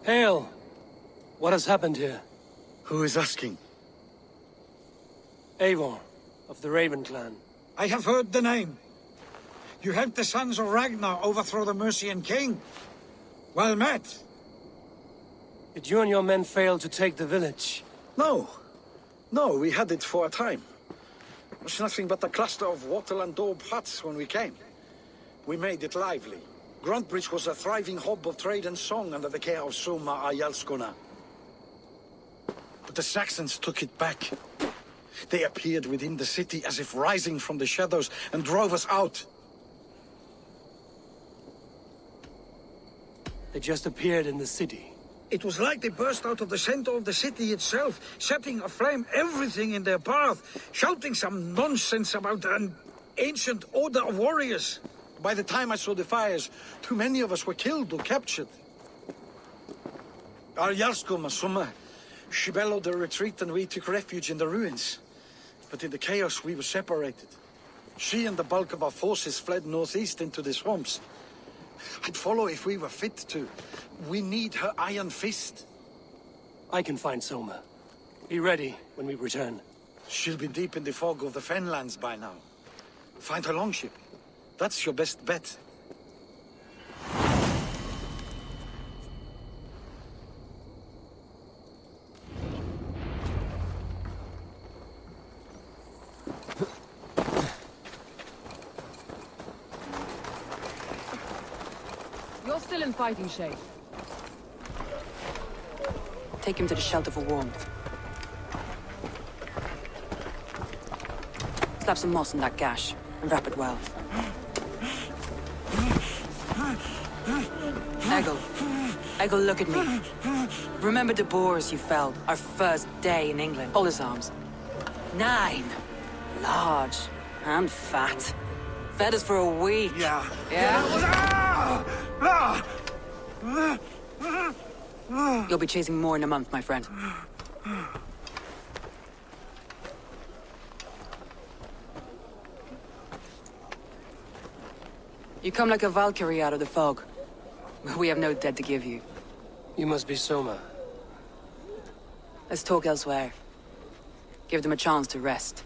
Hail! What has happened here? Who is asking? Eivor, of the Raven clan. I have heard the name. You helped the sons of Ragnar overthrow the Mercian king. Well met. Did you and your men fail to take the village? No. No, we had it for a time. It was nothing but a cluster of wattle and daub huts when we came. We made it lively. Grantebridge was a thriving hub of trade and song under the care of Soma our Jarlskona. But the Saxons took it back. They appeared within the city as if rising from the shadows and drove us out. They just appeared in the city. It was like they burst out of the center of the city itself, setting aflame everything in their path, shouting some nonsense about an ancient order of warriors. By the time I saw the fires, too many of us were killed or captured. Our Jarlskona, Soma, she bellowed a retreat and we took refuge in the ruins. But in the chaos we were separated. She and the bulk of our forces fled northeast into the swamps. I'd follow if we were fit to. We need her iron fist. I can find Soma. Be ready when we return. She'll be deep in the fog of the Fenlands by now. Find her longship. That's your best bet. You're still in fighting shape. Take him to the shelter for warmth. Slap some moss in that gash, and wrap it well. Eggle, look at me. Remember the boars you felled, our first day in England? Hold his arms. 9. Large. And fat. Fed us for a week. Yeah. You'll be chasing more in a month, my friend. You come like a Valkyrie out of the fog. We have no dead to give you. You must be Soma. Let's talk elsewhere. Give them a chance to rest.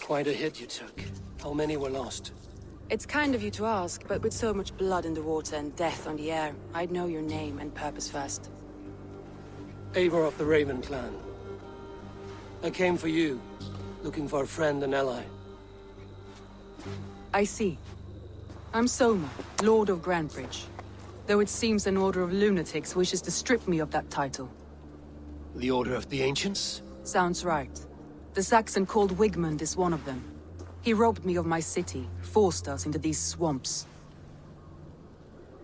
Quite a hit you took. How many were lost? It's kind of you to ask, but with so much blood in the water and death on the air, I'd know your name and purpose first. Eivor of the Raven clan. I came for you, looking for a friend and ally. I see. I'm Soma, Lord of Grantebridge. Though it seems an order of lunatics wishes to strip me of that title. The Order of the Ancients? Sounds right. The Saxon called Wigmund is one of them. He robbed me of my city, forced us into these swamps.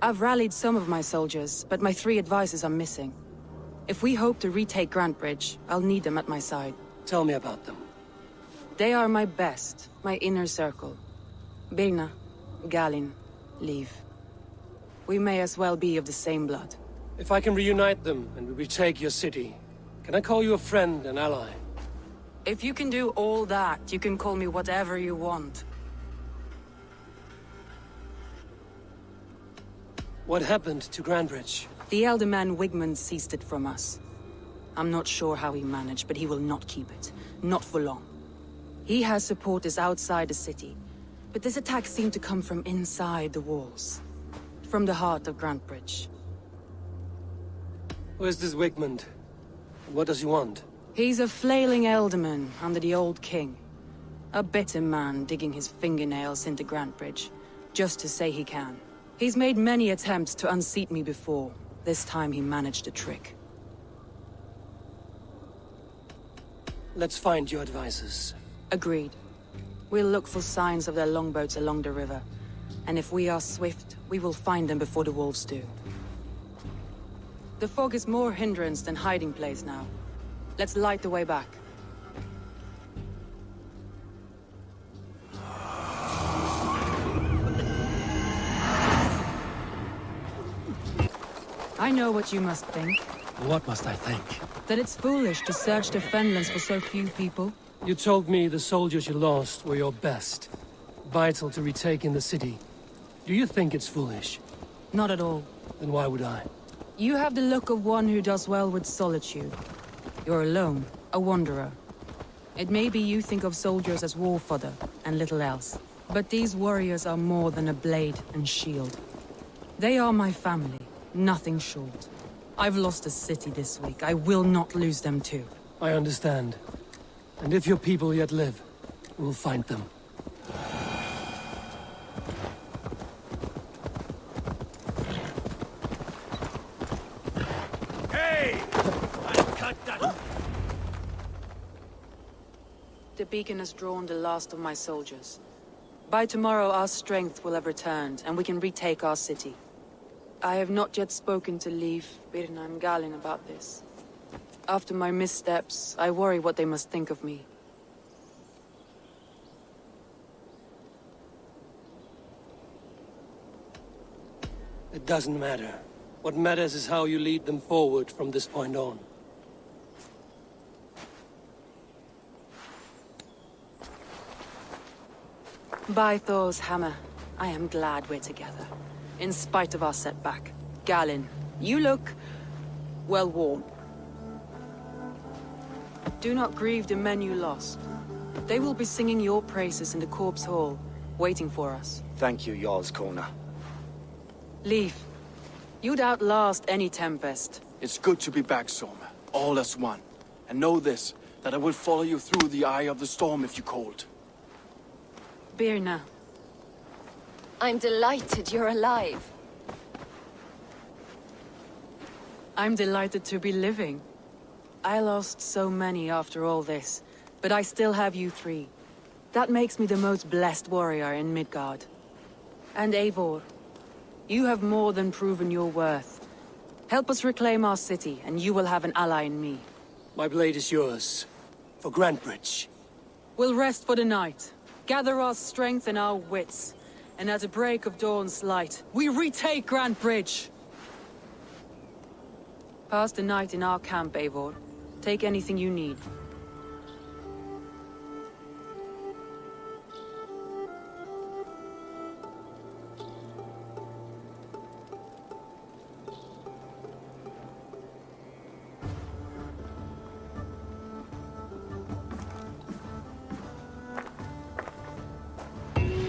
I've rallied some of my soldiers, but my 3 advisors are missing. If we hope to retake Grantebridge, I'll need them at my side. Tell me about them. They are my best, my inner circle. Bierna, Galin, Liv. We may as well be of the same blood. If I can reunite them and we retake your city, can I call you a friend and ally? If you can do all that, you can call me whatever you want. What happened to Grantebridge? The elder man Wigmund seized it from us. I'm not sure how he managed, but he will not keep it. Not for long. He has supporters outside the city, but this attack seemed to come from inside the walls. From the heart of Grantebridge. Who is this Wigmund? What does he want? He's a flailing elderman under the old king. A bitter man digging his fingernails into Grantebridge, just to say he can. He's made many attempts to unseat me before. This time he managed a trick. Let's find your advisors. Agreed. We'll look for signs of their longboats along the river. And if we are swift, we will find them before the wolves do. The fog is more hindrance than hiding place now. Let's light the way back. I know what you must think. What must I think? That it's foolish to search the Fenlands for so few people. You told me the soldiers you lost were your best. Vital to retaking the city. Do you think it's foolish? Not at all. Then why would I? You have the look of one who does well with solitude. You're alone, a wanderer. It may be you think of soldiers as war fodder, and little else. But these warriors are more than a blade and shield. They are my family, nothing short. I've lost a city this week. I will not lose them too. I understand. And if your people yet live, we'll find them. Hey! I cut that. The beacon has drawn the last of my soldiers. By tomorrow our strength will have returned, and we can retake our city. I have not yet spoken to Leif, Bierna and Galin about this. After my missteps, I worry what they must think of me. It doesn't matter. What matters is how you lead them forward from this point on. By Thor's hammer, I am glad we're together. In spite of our setback. Galin, you look... well, warm. Do not grieve the men you lost. They will be singing your praises in the Corpse Hall, waiting for us. Thank you, Jarl's Corner. Leif, you'd outlast any tempest. It's good to be back, Soma. All as one. And know this, that I will follow you through the eye of the storm if you called. Bierna. I'm delighted you're alive. I'm delighted to be living. I lost so many after all this, but I still have you three. That makes me the most blessed warrior in Midgard. And Eivor, you have more than proven your worth. Help us reclaim our city, and you will have an ally in me. My blade is yours. For Grantebridge. We'll rest for the night, gather our strength and our wits, and at the break of dawn's light, we retake Grantebridge! Pass the night in our camp, Eivor. Take anything you need.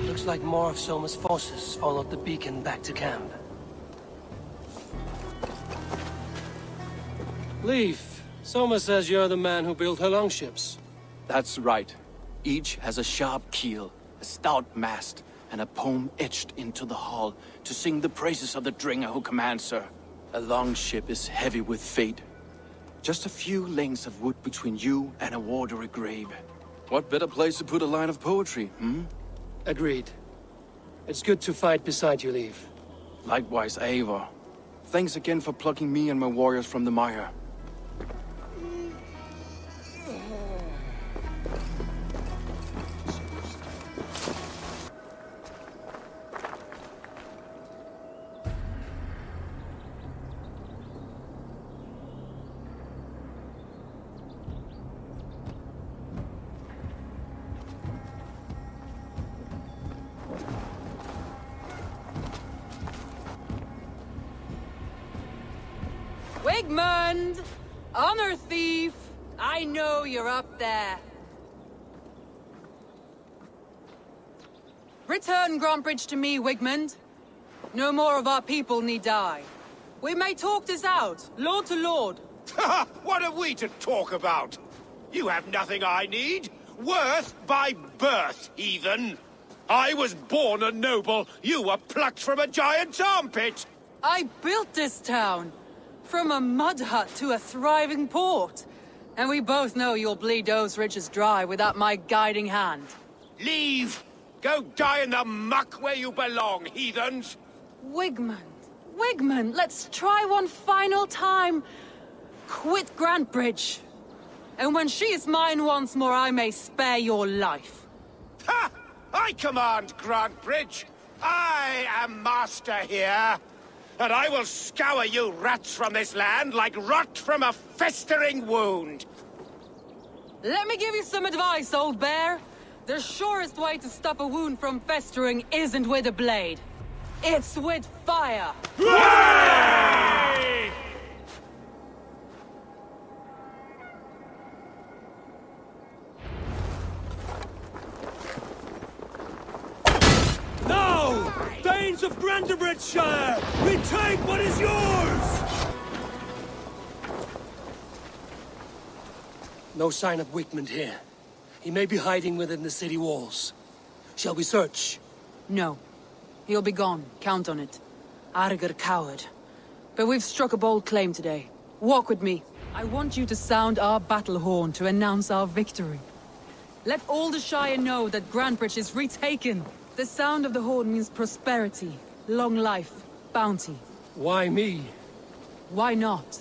Looks like more of Soma's forces followed the beacon back to camp. Leif, Soma says you're the man who built her longships. That's right. Each has a sharp keel, a stout mast, and a poem etched into the hull to sing the praises of the Dringer who commands her. A longship is heavy with fate. Just a few lengths of wood between you and a watery grave. What better place to put a line of poetry, hmm? Agreed. It's good to fight beside you, Leif. Likewise, Eivor. Thanks again for plucking me and my warriors from the mire. Wigmund! Honor thief! I know you're up there. Return Grantebridge to me, Wigmund. No more of our people need die. We may talk this out, lord to lord. What have we to talk about? You have nothing I need. Worth by birth, heathen. I was born a noble. You were plucked from a giant's armpit. I built this town. From a mud hut to a thriving port. And we both know you'll bleed those riches dry without my guiding hand. Leave! Go die in the muck where you belong, heathens! Wigmund, Wigmund, let's try one final time. Quit Grantebridge. And when she is mine once more, I may spare your life. Ha! I command Grantebridge! I am master here! and I will scour you rats from this land like rot from a festering wound. Let me give you some advice, old bear. The surest way to stop a wound from festering isn't with a blade. It's with fire! Now! Thanes of Grantebridge shire! Retake what is yours! No sign of Wigmund here. He may be hiding within the city walls. Shall we search? No. He'll be gone. Count on it. Arger coward. But we've struck a bold claim today. Walk with me. I want you to sound our battle horn to announce our victory. Let all the Shire know that Grantebridge is retaken. The sound of the horn means prosperity, long life, bounty. Why me? Why not?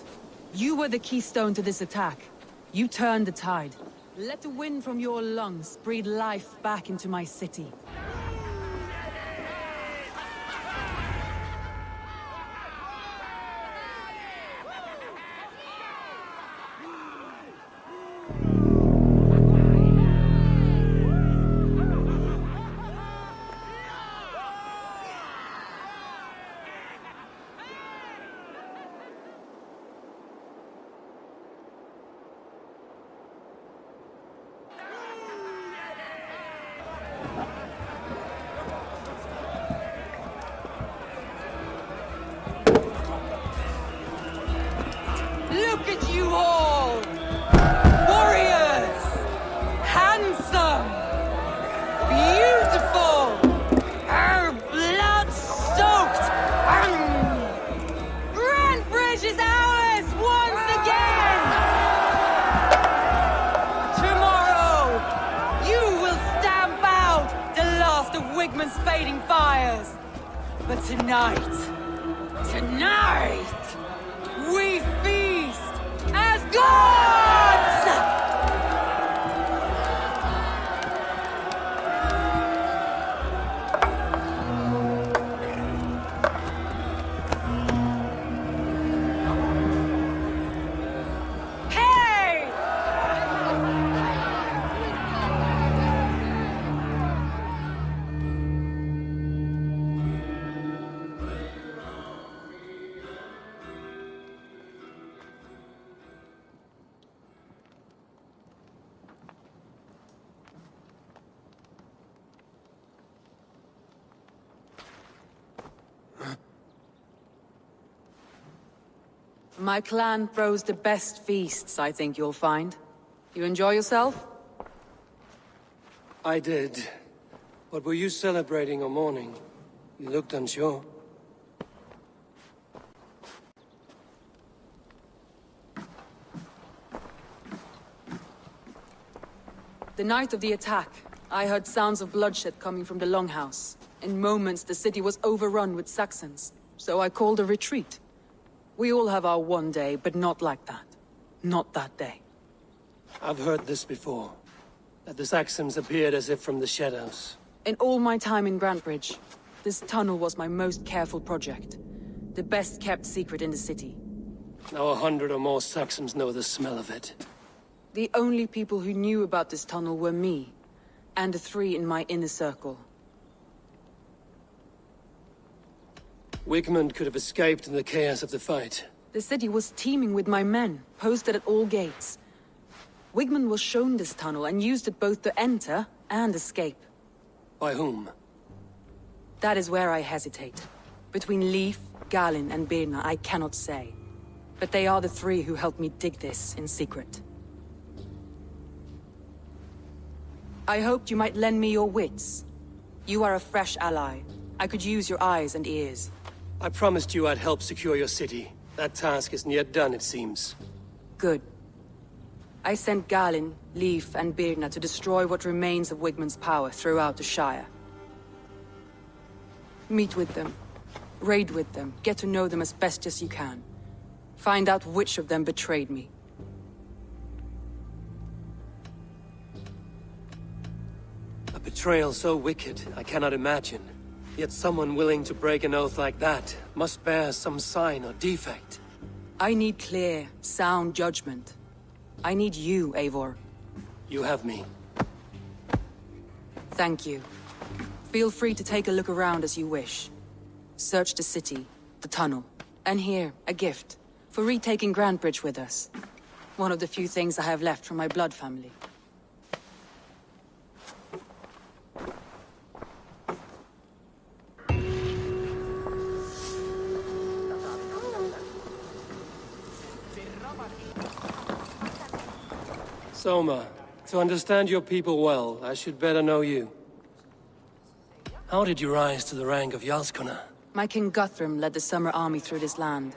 You were the keystone to this attack. You turned the tide. Let the wind from your lungs breathe life back into my city. Look at you all! Warriors! Handsome! Beautiful! Blood-soaked! Grantebridge is ours once again! Tomorrow, you will stamp out the last of Wigmund's fading fires. But tonight, we feast as gods! Hey! My clan throws the best feasts, I think you'll find. You enjoy yourself? I did. But were you celebrating or mourning? You looked unsure. The night of the attack, I heard sounds of bloodshed coming from the Longhouse. In moments, the city was overrun with Saxons, so I called a retreat. We all have our one day, but not like that. Not that day. I've heard this before. That the Saxons appeared as if from the shadows. In all my time in Grantebridge, this tunnel was my most careful project. The best kept secret in the city. Now 100 or more Saxons know the smell of it. The only people who knew about this tunnel were me, and the 3 in my inner circle. Wigmund could have escaped in the chaos of the fight. The city was teeming with my men, posted at all gates. Wigmund was shown this tunnel and used it both to enter and escape. By whom? That is where I hesitate. Between Leif, Galin, and Bierna, I cannot say. But they are the 3 who helped me dig this in secret. I hoped you might lend me your wits. You are a fresh ally. I could use your eyes and ears. I promised you I'd help secure your city. That task isn't yet done, it seems. Good. I sent Galin, Leif, and Bierna to destroy what remains of Wigmund's power throughout the Shire. Meet with them. Raid with them. Get to know them as best as you can. Find out which of them betrayed me. A betrayal so wicked, I cannot imagine. Yet someone willing to break an oath like that must bear some sign or defect. I need clear, sound judgment. I need you, Eivor. You have me. Thank you. Feel free to take a look around as you wish. Search the city, the tunnel, and here, a gift, for retaking Grantebridge with us. One of the few things I have left from my blood family. Soma, to understand your people well, I should better know you. How did you rise to the rank of Jarlskona? My King Guthrum led the summer army through this land.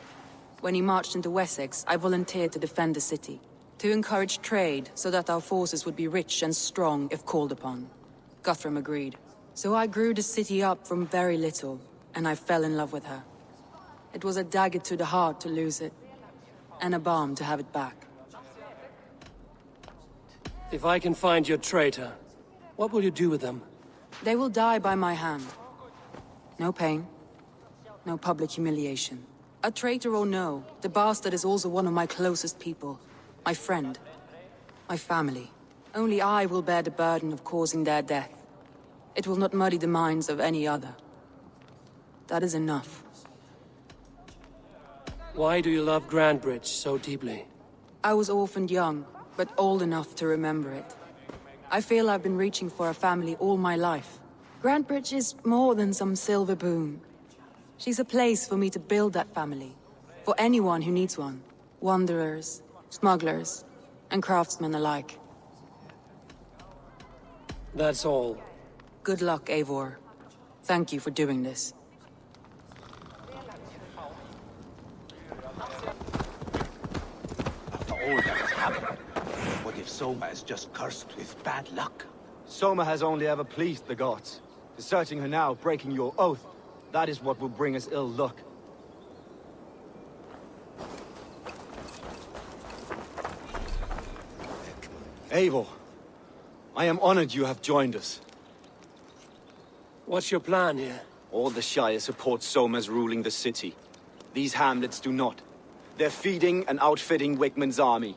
When he marched into Wessex, I volunteered to defend the city. To encourage trade, so that our forces would be rich and strong if called upon. Guthrum agreed. So I grew the city up from very little, and I fell in love with her. It was a dagger to the heart to lose it, and a balm to have it back. If I can find your traitor, what will you do with them? They will die by my hand. No pain, no public humiliation. A traitor or no, the bastard is also one of my closest people. My friend. My family. Only I will bear the burden of causing their death. It will not muddy the minds of any other. That is enough. Why do you love Grantebridge so deeply? I was orphaned young, but old enough to remember it. I feel I've been reaching for a family all my life. Grantebridge is more than some silver boon. She's a place for me to build that family. For anyone who needs one. Wanderers, smugglers, and craftsmen alike. That's all. Good luck, Eivor. Thank you for doing this. After all that has happened, what if Soma is just cursed with bad luck? Soma has only ever pleased the gods. Deserting her now, breaking your oath, that is what will bring us ill luck. Eivor, I am honored you have joined us. What's your plan here? All the shire support Soma's ruling the city. These hamlets do not. They're feeding and outfitting Wigmund's army.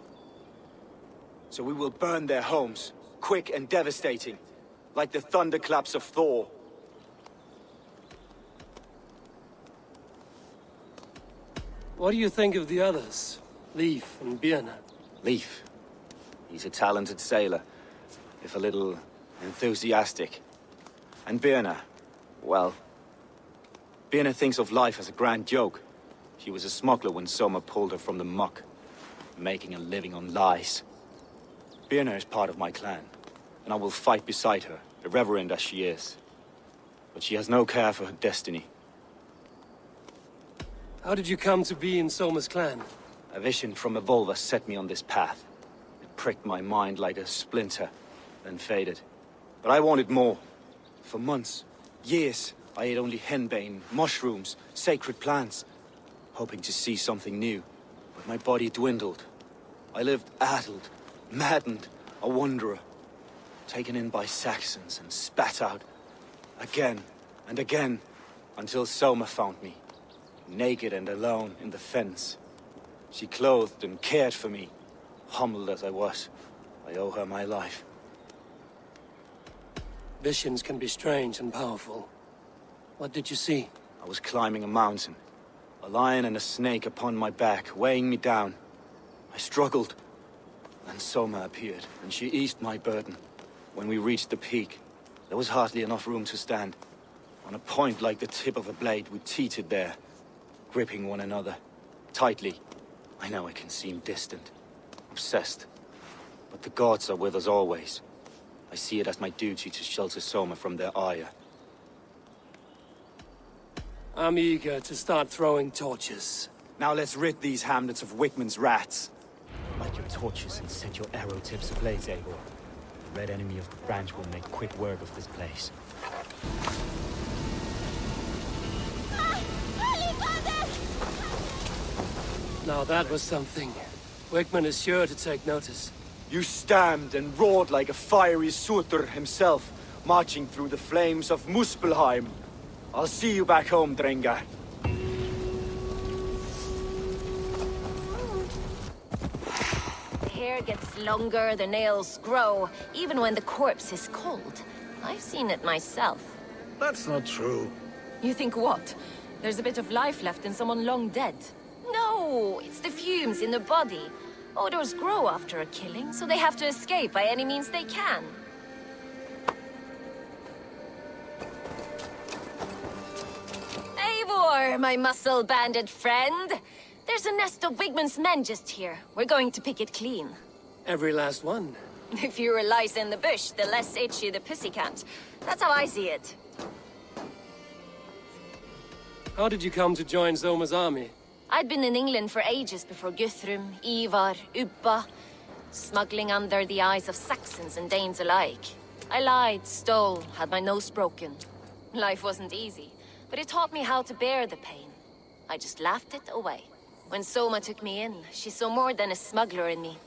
So we will burn their homes, quick and devastating, like the thunderclaps of Thor. What do you think of the others? Leif and Bierna? Leif. He's a talented sailor, if a little enthusiastic. And Bierna, well... Bierna thinks of life as a grand joke. She was a smuggler when Soma pulled her from the muck, making a living on lies. Bierna is part of my clan, and I will fight beside her, irreverent as she is. But she has no care for her destiny. How did you come to be in Soma's clan? A vision from a Volva set me on this path. It pricked my mind like a splinter, then faded. But I wanted more. For months, years, I ate only henbane, mushrooms, sacred plants, hoping to see something new. But my body dwindled. I lived addled, maddened, a wanderer, taken in by Saxons and spat out again and again, until Soma found me, naked and alone in the fens. She clothed and cared for me, humbled as I was. I owe her my life. Visions can be strange and powerful. What did you see? I was climbing a mountain, a lion and a snake upon my back, weighing me down. I struggled. Then Soma appeared, and she eased my burden. When we reached the peak, there was hardly enough room to stand. On a point like the tip of a blade, we teetered there, gripping one another, tightly. I know I can seem distant, obsessed, but the gods are with us always. I see it as my duty to shelter Soma from their ire. I'm eager to start throwing torches. Now let's rid these hamlets of Wigmund's rats. Light your torches and set your arrow tips ablaze, Eivor. The red enemy of the branch will make quick work of this place. Now that was something. Wigmund is sure to take notice. You stamped and roared like a fiery Surtur himself, marching through the flames of Muspelheim. I'll see you back home, Drenga. The hair gets longer, the nails grow, even when the corpse is cold. I've seen it myself. That's not true. You think what? There's a bit of life left in someone long dead? No, it's the fumes in the body. Odors grow after a killing, so they have to escape by any means they can. Eivor, my muscle-banded friend! There's a nest of Wigmund's men just here. We're going to pick it clean. Every last one. The fewer lice in the bush, the less itchy the pussycat. That's how I see it. How did you come to join Soma's army? I'd been in England for ages before Guthrum, Ivar, Ubba, smuggling under the eyes of Saxons and Danes alike. I lied, stole, had my nose broken. Life wasn't easy, but it taught me how to bear the pain. I just laughed it away. When Soma took me in, she saw more than a smuggler in me.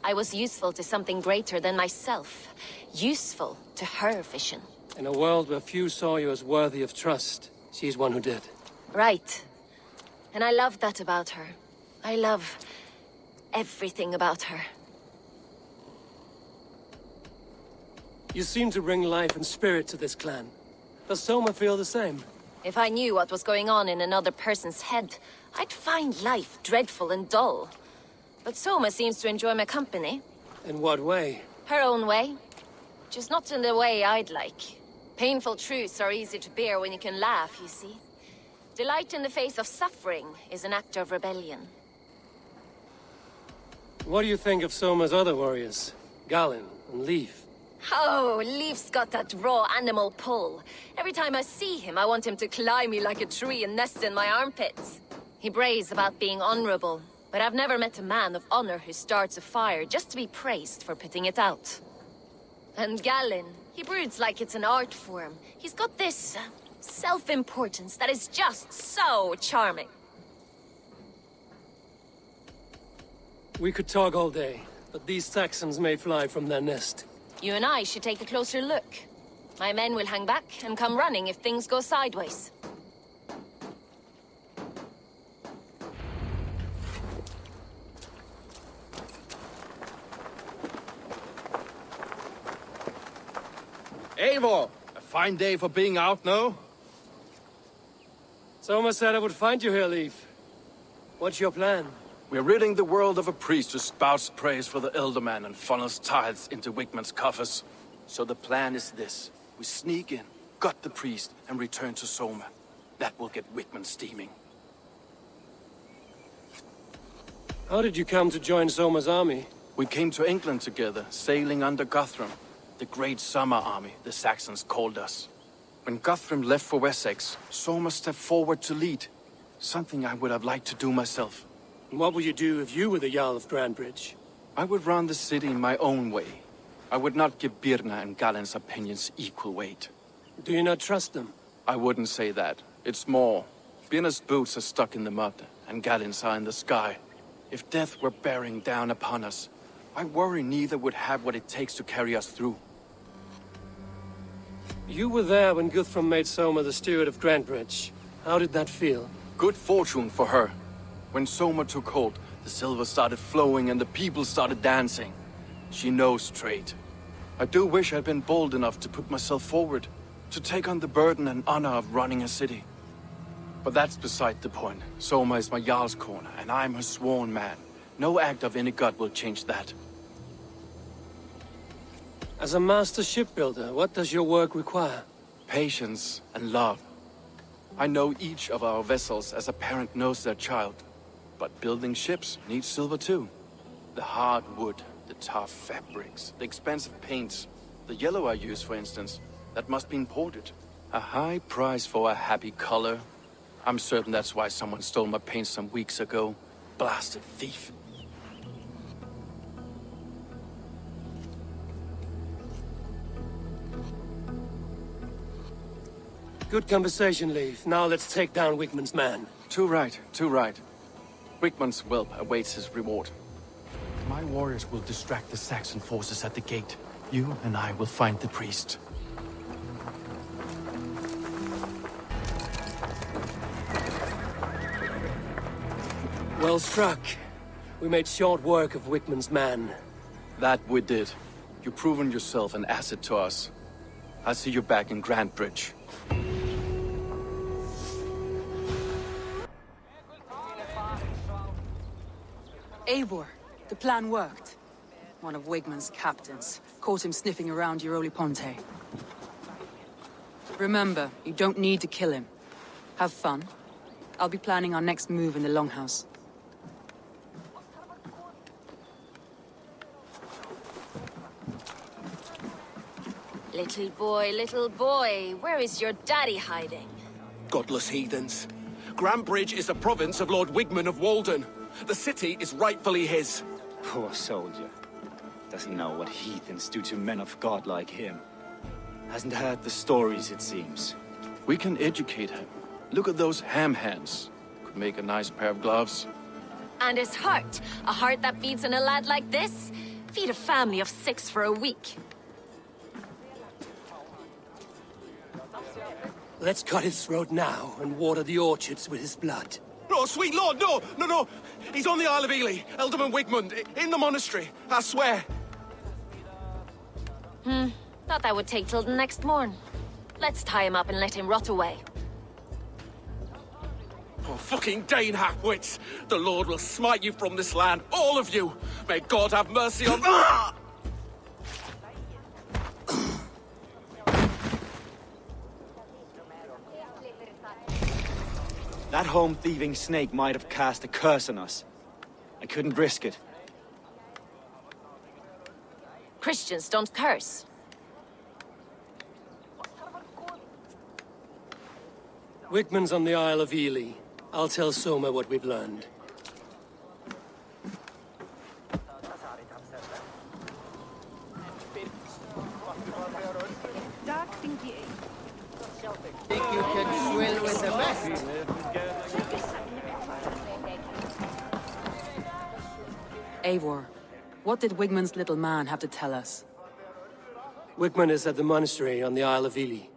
I was useful to something greater than myself. Useful to her vision. In a world where few saw you as worthy of trust, she's one who did. Right. And I love that about her. I love everything about her. You seem to bring life and spirit to this clan. Does Soma feel the same? If I knew what was going on in another person's head, I'd find life dreadful and dull. But Soma seems to enjoy my company. In what way? Her own way. Just not in the way I'd like. Painful truths are easy to bear when you can laugh, you see. Delight in the face of suffering is an act of rebellion. What do you think of Soma's other warriors? Galinn and Leif? Oh, Leif's got that raw animal pull. Every time I see him, I want him to climb me like a tree and nest in my armpits. He brays about being honorable, but I've never met a man of honor who starts a fire just to be praised for putting it out. And Galinn, he broods like it's an art form. He's got this self-importance that is just so charming. We could talk all day, but these Saxons may fly from their nest. You and I should take a closer look. My men will hang back and come running if things go sideways. Eivor! A fine day for being out, no? Soma said I would find you here, Leif. What's your plan? We're ridding the world of a priest who spouts praise for the Elderman and funnels tithes into Wigmund's coffers. So the plan is this. We sneak in, gut the priest, and return to Soma. That will get Wigmund steaming. How did you come to join Soma's army? We came to England together, sailing under Guthrum. The great summer army, the Saxons called us. When Guthrum left for Wessex, Soma stepped forward to lead. Something I would have liked to do myself. And what would you do if you were the Jarl of Grantebridge? I would run the city in my own way. I would not give Bierna and Gallinn's opinions equal weight. Do you not trust them? I wouldn't say that. It's more. Bierna's boots are stuck in the mud, and Gallinn's are in the sky. If death were bearing down upon us, I worry neither would have what it takes to carry us through. You were there when Guthrum made Soma the steward of Grantebridge. How did that feel? Good fortune for her. When Soma took hold, the silver started flowing and the people started dancing. She knows trade. I do wish I'd been bold enough to put myself forward, to take on the burden and honor of running a city. But that's beside the point. Soma is my Jarl's corner, and I'm her sworn man. No act of any god will change that. As a master shipbuilder, what does your work require? Patience and love. I know each of our vessels as a parent knows their child. But building ships needs silver too. The hard wood, the tough fabrics, the expensive paints. The yellow I use, for instance, that must be imported. A high price for a happy color. I'm certain that's why someone stole my paint some weeks ago. Blasted thief. Good conversation, Leif. Now let's take down Wigmund's man. Too right, too right. Wigmund's whelp awaits his reward. My warriors will distract the Saxon forces at the gate. You and I will find the priest. Well struck. We made short work of Wigmund's man. That we did. You've proven yourself an asset to us. I'll see you back in Grantebridge. Eivor, the plan worked. One of Wigmund's captains caught him sniffing around Ponte. Remember, you don't need to kill him. Have fun. I'll be planning our next move in the Longhouse. Little boy, where is your daddy hiding? Godless heathens. Grantebridge is a province of Lord Wigmund of Walden. The city is rightfully his. Poor soldier. Doesn't know what heathens do to men of God like him. Hasn't heard the stories, it seems. We can educate him. Look at those ham hands. Could make a nice pair of gloves. And his heart. A heart that beats in a lad like this? Feed a family of 6 for a week. Let's cut his throat now and water the orchards with his blood. Oh, sweet lord, no! He's on the Isle of Ely, Ealdorman Wigmund, in the monastery, I swear. Thought that would take till the next morn. Let's tie him up and let him rot away. Oh, fucking Dane half-wits! The Lord will smite you from this land, all of you! May God have mercy on... That home-thieving snake might have cast a curse on us. I couldn't risk it. Christians don't curse. Wigmund's on the Isle of Ely. I'll tell Soma what we've learned. Think you can swill with the best? Eivor, what did Wigmund's little man have to tell us? Wigmund is at the monastery on the Isle of Ely.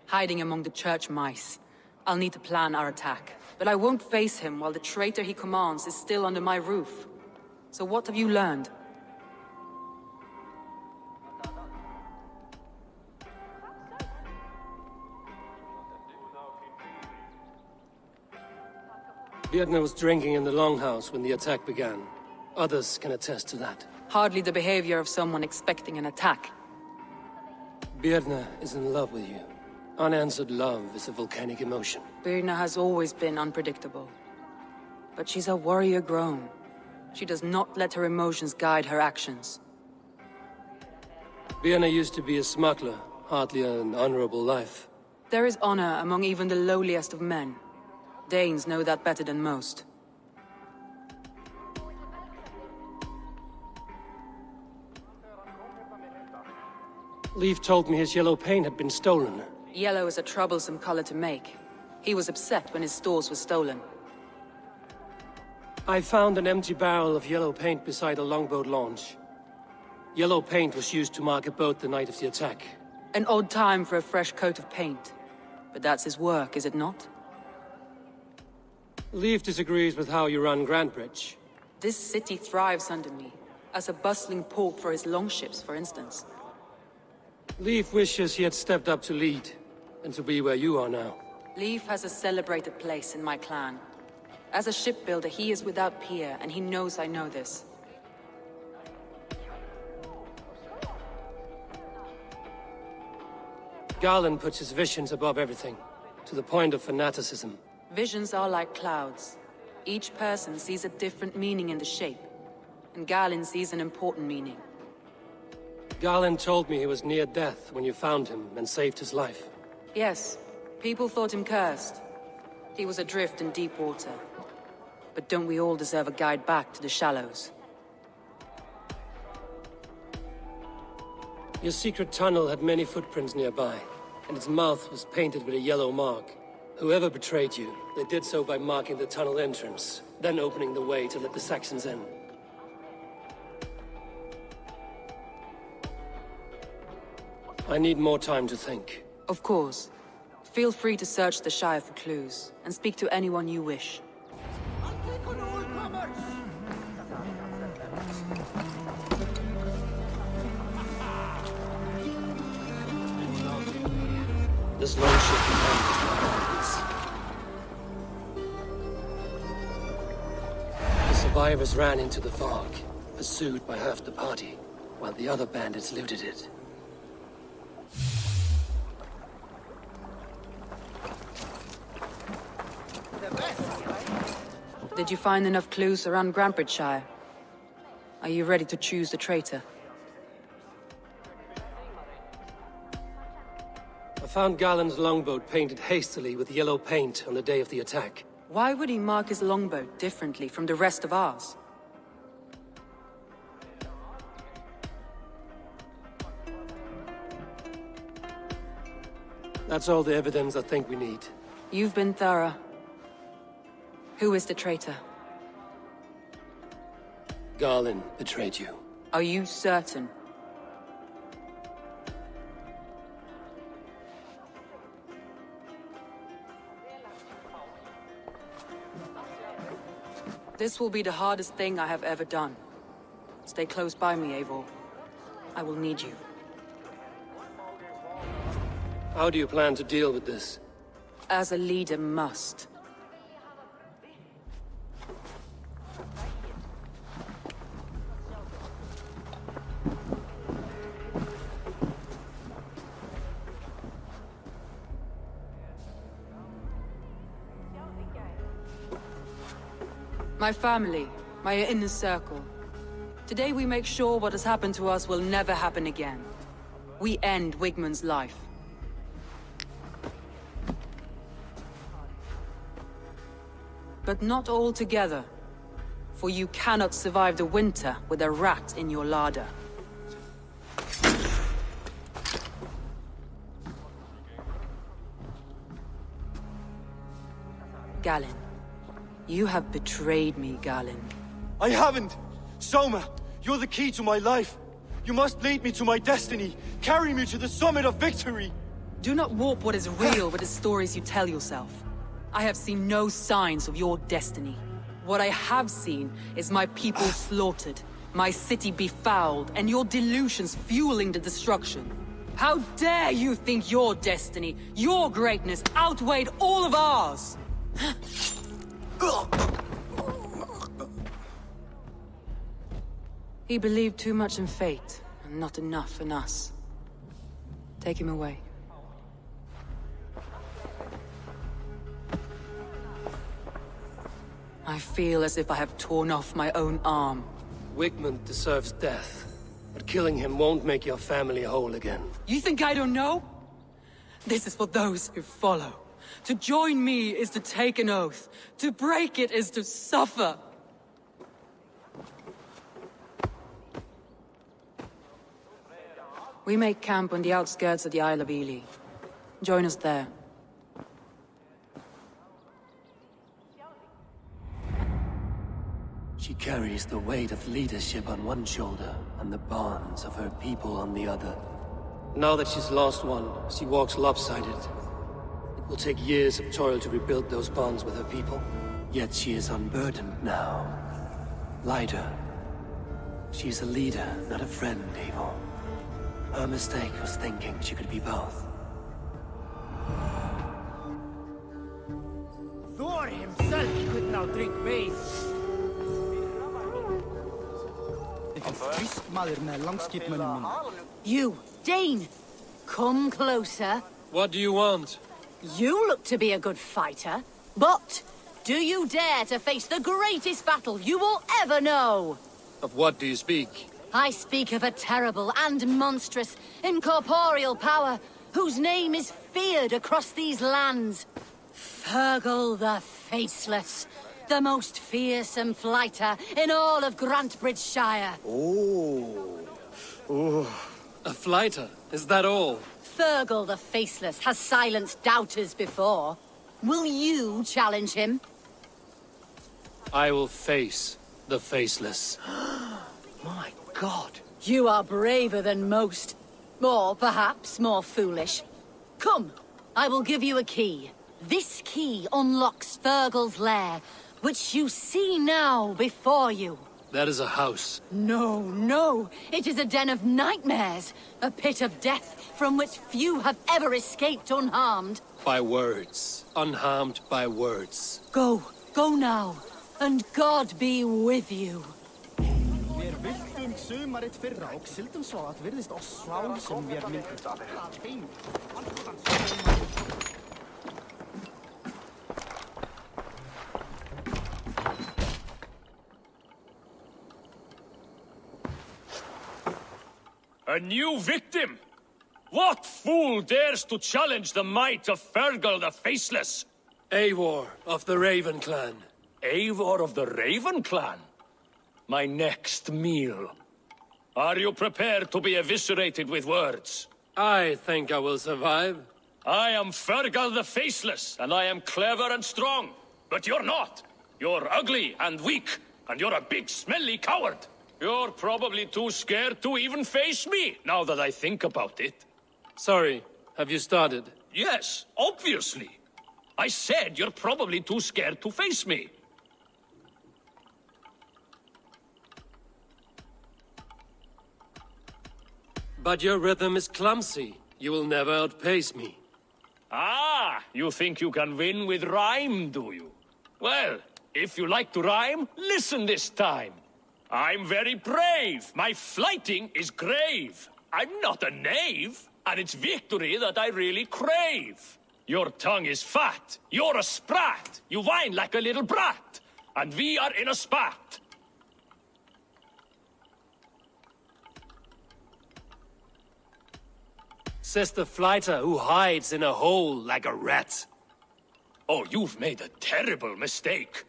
Hiding among the church mice. I'll need to plan our attack. But I won't face him while the traitor he commands is still under my roof. So what have you learned? Bierna was drinking in the Longhouse when the attack began. Others can attest to that. Hardly the behavior of someone expecting an attack. Bierna is in love with you. Unanswered love is a volcanic emotion. Bierna has always been unpredictable. But she's a warrior grown. She does not let her emotions guide her actions. Bierna used to be a smuggler, hardly an honorable life. There is honor among even the lowliest of men. Danes know that better than most. Leif told me his yellow paint had been stolen. Yellow is a troublesome color to make. He was upset when his stores were stolen. I found an empty barrel of yellow paint beside a longboat launch. Yellow paint was used to mark a boat the night of the attack. An odd time for a fresh coat of paint. But that's his work, is it not? Leif disagrees with how you run Grantebridge. This city thrives under me. As a bustling port for his longships, for instance. Leif wishes he had stepped up to lead, and to be where you are now. Leif has a celebrated place in my clan. As a shipbuilder, he is without peer, and he knows I know this. Garland puts his visions above everything, to the point of fanaticism. Visions are like clouds. Each person sees a different meaning in the shape, and Garland sees an important meaning. Garland told me he was near death when you found him and saved his life. Yes, people thought him cursed. He was adrift in deep water. But don't we all deserve a guide back to the shallows? Your secret tunnel had many footprints nearby, and its mouth was painted with a yellow mark. Whoever betrayed you, they did so by marking the tunnel entrance, then opening the way to let the Saxons in. I need more time to think. Of course. Feel free to search the Shire for clues, and speak to anyone you wish. I'll take on all comers! this longship behind us. The survivors ran into the fog, pursued by half the party, while the other bandits looted it. Did you find enough clues around Grantebridge Shire? Are you ready to choose the traitor? I found Galen's longboat painted hastily with yellow paint on the day of the attack. Why would he mark his longboat differently from the rest of ours? That's all the evidence I think we need. You've been thorough. Who is the traitor? Galen betrayed you. Are you certain? This will be the hardest thing I have ever done. Stay close by me, Eivor. I will need you. How do you plan to deal with this? As a leader must. My family, my inner circle. Today we make sure what has happened to us will never happen again. We end Wigmund's life. But not all together. For you cannot survive the winter with a rat in your larder. Galen. You have betrayed me, Galen. I haven't! Soma, you're the key to my life. You must lead me to my destiny. Carry me to the summit of victory. Do not warp what is real with the stories you tell yourself. I have seen no signs of your destiny. What I have seen is my people slaughtered, my city befouled, and your delusions fueling the destruction. How dare you think your destiny, your greatness, outweighed all of ours? He believed too much in fate, and not enough in us. Take him away. I feel as if I have torn off my own arm. Wigmund deserves death, but killing him won't make your family whole again. You think I don't know? This is for those who follow. To join me is to take an oath. To break it is to suffer. We make camp on the outskirts of the Isle of Ely. Join us there. She carries the weight of leadership on one shoulder and the bonds of her people on the other. Now that she's lost one, she walks lopsided. It will take years of toil to rebuild those bonds with her people. Yet she is unburdened now. Lighter. She's a leader, not a friend, Eivor. Her mistake was thinking she could be both. Thor himself could now drink base. You, Dane! Come closer. What do you want? You look to be a good fighter, but do you dare to face the greatest battle you will ever know? Of what do you speak? I speak of a terrible and monstrous, incorporeal power whose name is feared across these lands. Fergal the Faceless, the most fearsome fighter in all of Grantebridge Shire. A fighter? Is that all? Fergal the Faceless has silenced doubters before. Will you challenge him? I will face the Faceless. My God. You are braver than most. Or perhaps more foolish. Come, I will give you a key. This key unlocks Fergal's lair, which you see now before you. That is a house. No, no! It is a den of nightmares! A pit of death from which few have ever escaped unharmed. By words. Unharmed by words. Go. Go now. And God be with you. Mér villtum sumarið fyrra og sildum svo að virðist Oswald sem mér myndum. A new victim? What fool dares to challenge the might of Fergal the Faceless? Eivor of the Raven clan. Eivor of the Raven clan? My next meal. Are you prepared to be eviscerated with words? I think I will survive. I am Fergal the Faceless, and I am clever and strong. But you're not. You're ugly and weak, and you're a big smelly coward. You're probably too scared to even face me, now that I think about it. Sorry, have you started? Yes, obviously. I said you're probably too scared to face me. But your rhythm is clumsy. You will never outpace me. Ah, you think you can win with rhyme, do you? Well, if you like to rhyme, listen this time. I'm very brave. My flighting is grave. I'm not a knave, and it's victory that I really crave. Your tongue is fat. You're a sprat. You whine like a little brat. And we are in a spat. Says the flighter who hides in a hole like a rat. Oh, you've made a terrible mistake.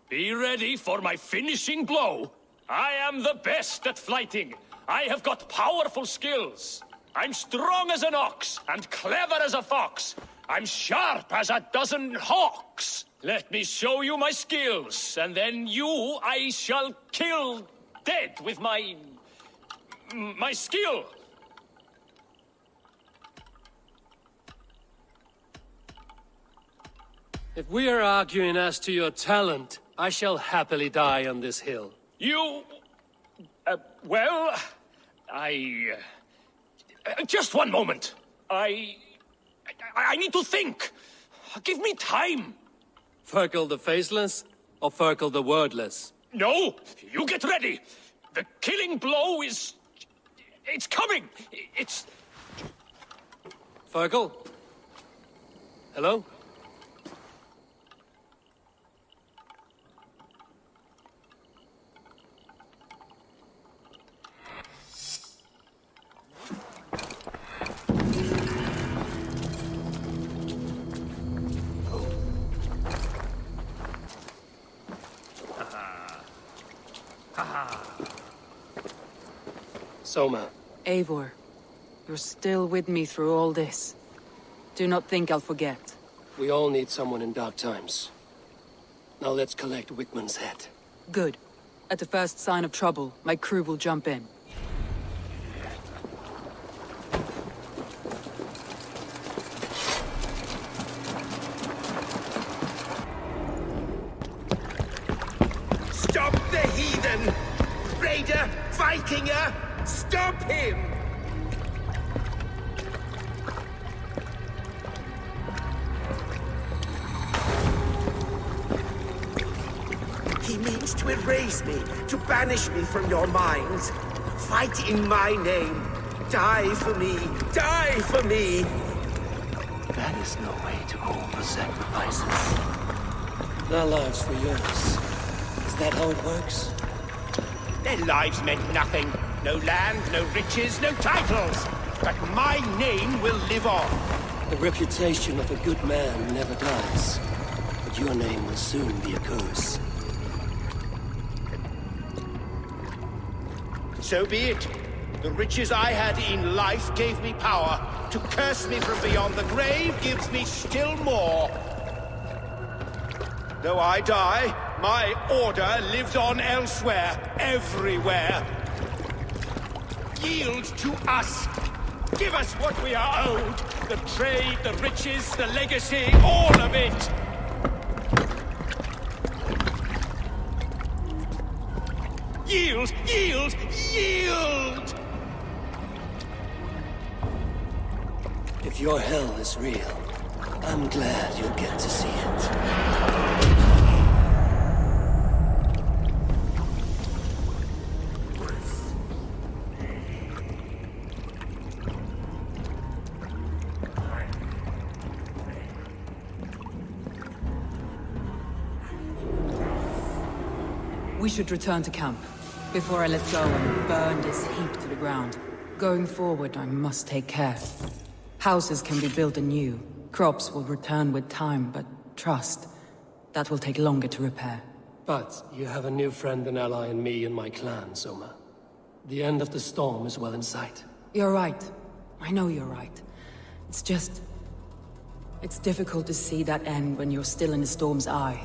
Be ready for my finishing blow. I am the best at flighting. I have got powerful skills. I'm strong as an ox and clever as a fox. I'm sharp as a dozen hawks. Let me show you my skills, and then you I shall kill dead with my skill. If we are arguing as to your talent, I shall happily die on this hill. You... well... just one moment. I need to think. Give me time. Fergal the Faceless or Fergal the Wordless? No, you get ready. The killing blow is... it's coming. It's... Fergal? Hello? Soma. Eivor, you're still with me through all this. Do not think I'll forget. We all need someone in dark times. Now let's collect Wigmund's head. Good. At the first sign of trouble, my crew will jump in. Stop the heathen! Raider! Vikinger! Stop him! He means to erase me, to banish me from your minds. Fight in my name. Die for me. Die for me. That is no way to call for sacrifices. Their lives for yours. Is that how it works? Their lives meant nothing. No land, no riches, no titles. But my name will live on. The reputation of a good man never dies. But your name will soon be a curse. So be it. The riches I had in life gave me power. To curse me from beyond the grave gives me still more. Though I die, my order lives on elsewhere, everywhere. Yield to us. Give us what we are owed. The trade, the riches, the legacy, all of it. Yield! Yield! Yield! If your hell is real, I'm glad you'll get to see it. We should return to camp, before I let go and burn this heap to the ground. Going forward, I must take care. Houses can be built anew, crops will return with time, but trust, that will take longer to repair. But you have a new friend and ally in me and my clan, Soma. The end of the storm is well in sight. You're right. I know you're right. It's just... it's difficult to see that end when you're still in the storm's eye.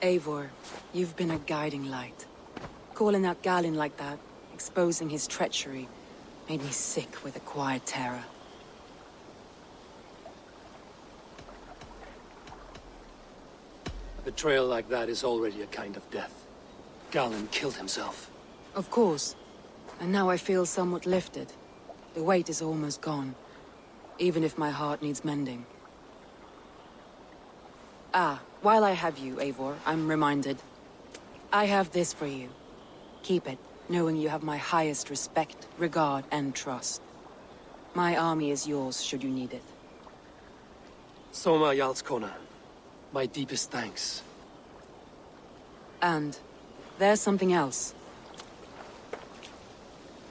Eivor, you've been a guiding light. Calling out Galinn like that, exposing his treachery, made me sick with a quiet terror. A betrayal like that is already a kind of death. Galinn killed himself. Of course. And now I feel somewhat lifted. The weight is almost gone, even if my heart needs mending. Ah, while I have you, Eivor, I'm reminded. I have this for you. Keep it, knowing you have my highest respect, regard, and trust. My army is yours, should you need it. Soma Jarlskona, my deepest thanks. And there's something else.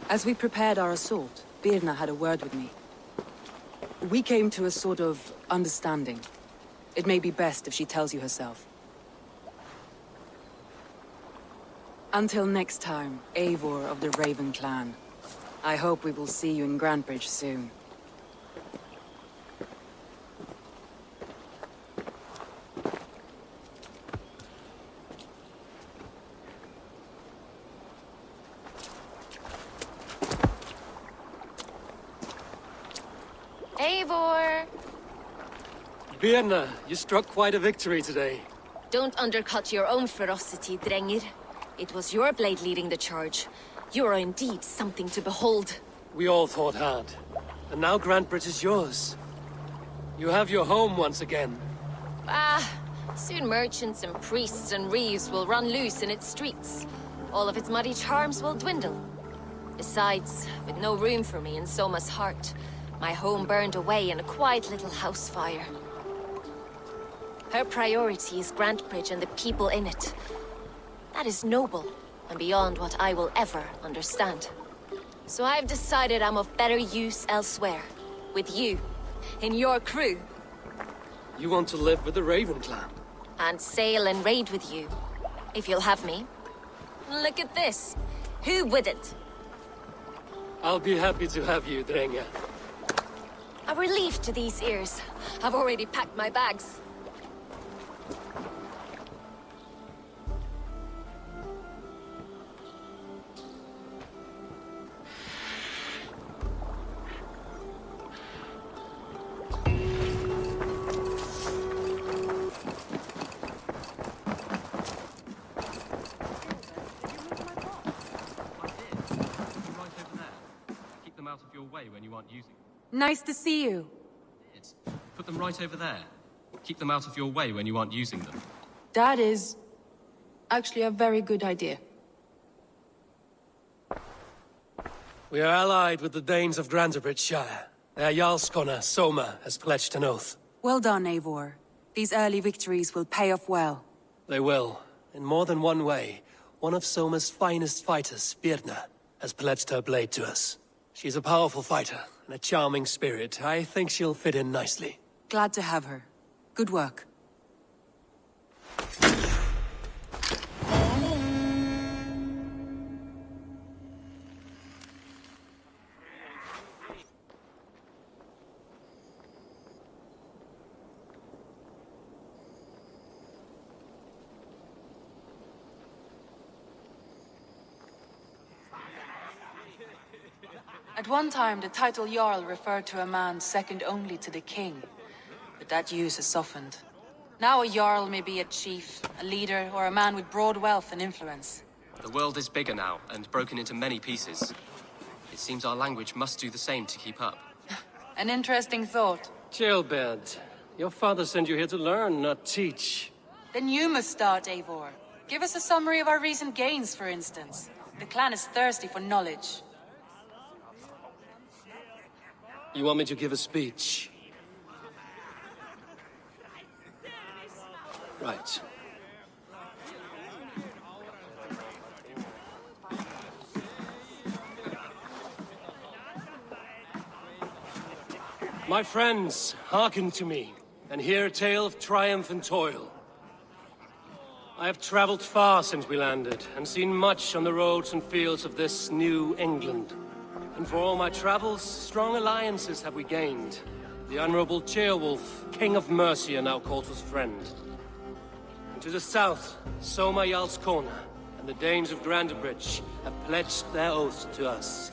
As we prepared our assault, Bierna had a word with me. We came to a sort of understanding. It may be best if she tells you herself. Until next time, Eivor of the Raven clan. I hope we will see you in Grantebridge soon. Eivor! Bierna, you struck quite a victory today. Don't undercut your own ferocity, Drengir. It was your blade leading the charge. You are indeed something to behold. We all fought hard. And now Grantebridge is yours. You have your home once again. Soon merchants and priests and reeves will run loose in its streets. All of its muddy charms will dwindle. Besides, with no room for me in Soma's heart, my home burned away in a quiet little house fire. Her priority is Grantebridge and the people in it. That is noble, and beyond what I will ever understand. So I've decided I'm of better use elsewhere. With you, in your crew. You want to live with the Raven clan? And sail and raid with you, if you'll have me. Look at this. Who wouldn't? I'll be happy to have you, Drenga. A relief to these ears. I've already packed my bags. Nice to see you. Put them right over there. Keep them out of your way when you aren't using them. That is... actually a very good idea. We are allied with the Danes of Grantebridge Shire. Their Jarlskona, Soma, has pledged an oath. Well done, Eivor. These early victories will pay off well. They will. In more than one way, one of Soma's finest fighters, Bierna, has pledged her blade to us. She's a powerful fighter, and a charming spirit. I think she'll fit in nicely. Glad to have her. Good work. At one time, the title Jarl referred to a man second only to the king. But that use has softened. Now a Jarl may be a chief, a leader, or a man with broad wealth and influence. The world is bigger now, and broken into many pieces. It seems our language must do the same to keep up. An interesting thought. Jailbird, your father sent you here to learn, not teach. Then you must start, Eivor. Give us a summary of our recent gains, for instance. The clan is thirsty for knowledge. You want me to give a speech? Right. My friends, hearken to me, and hear a tale of triumph and toil. I have traveled far since we landed, and seen much on the roads and fields of this new England. And for all my travels, strong alliances have we gained. The Honorable Ceolwulf, King of Mercia, now calls us friend. And to the south, Soma Jarl's Corner, and the Danes of Grantebridge have pledged their oaths to us.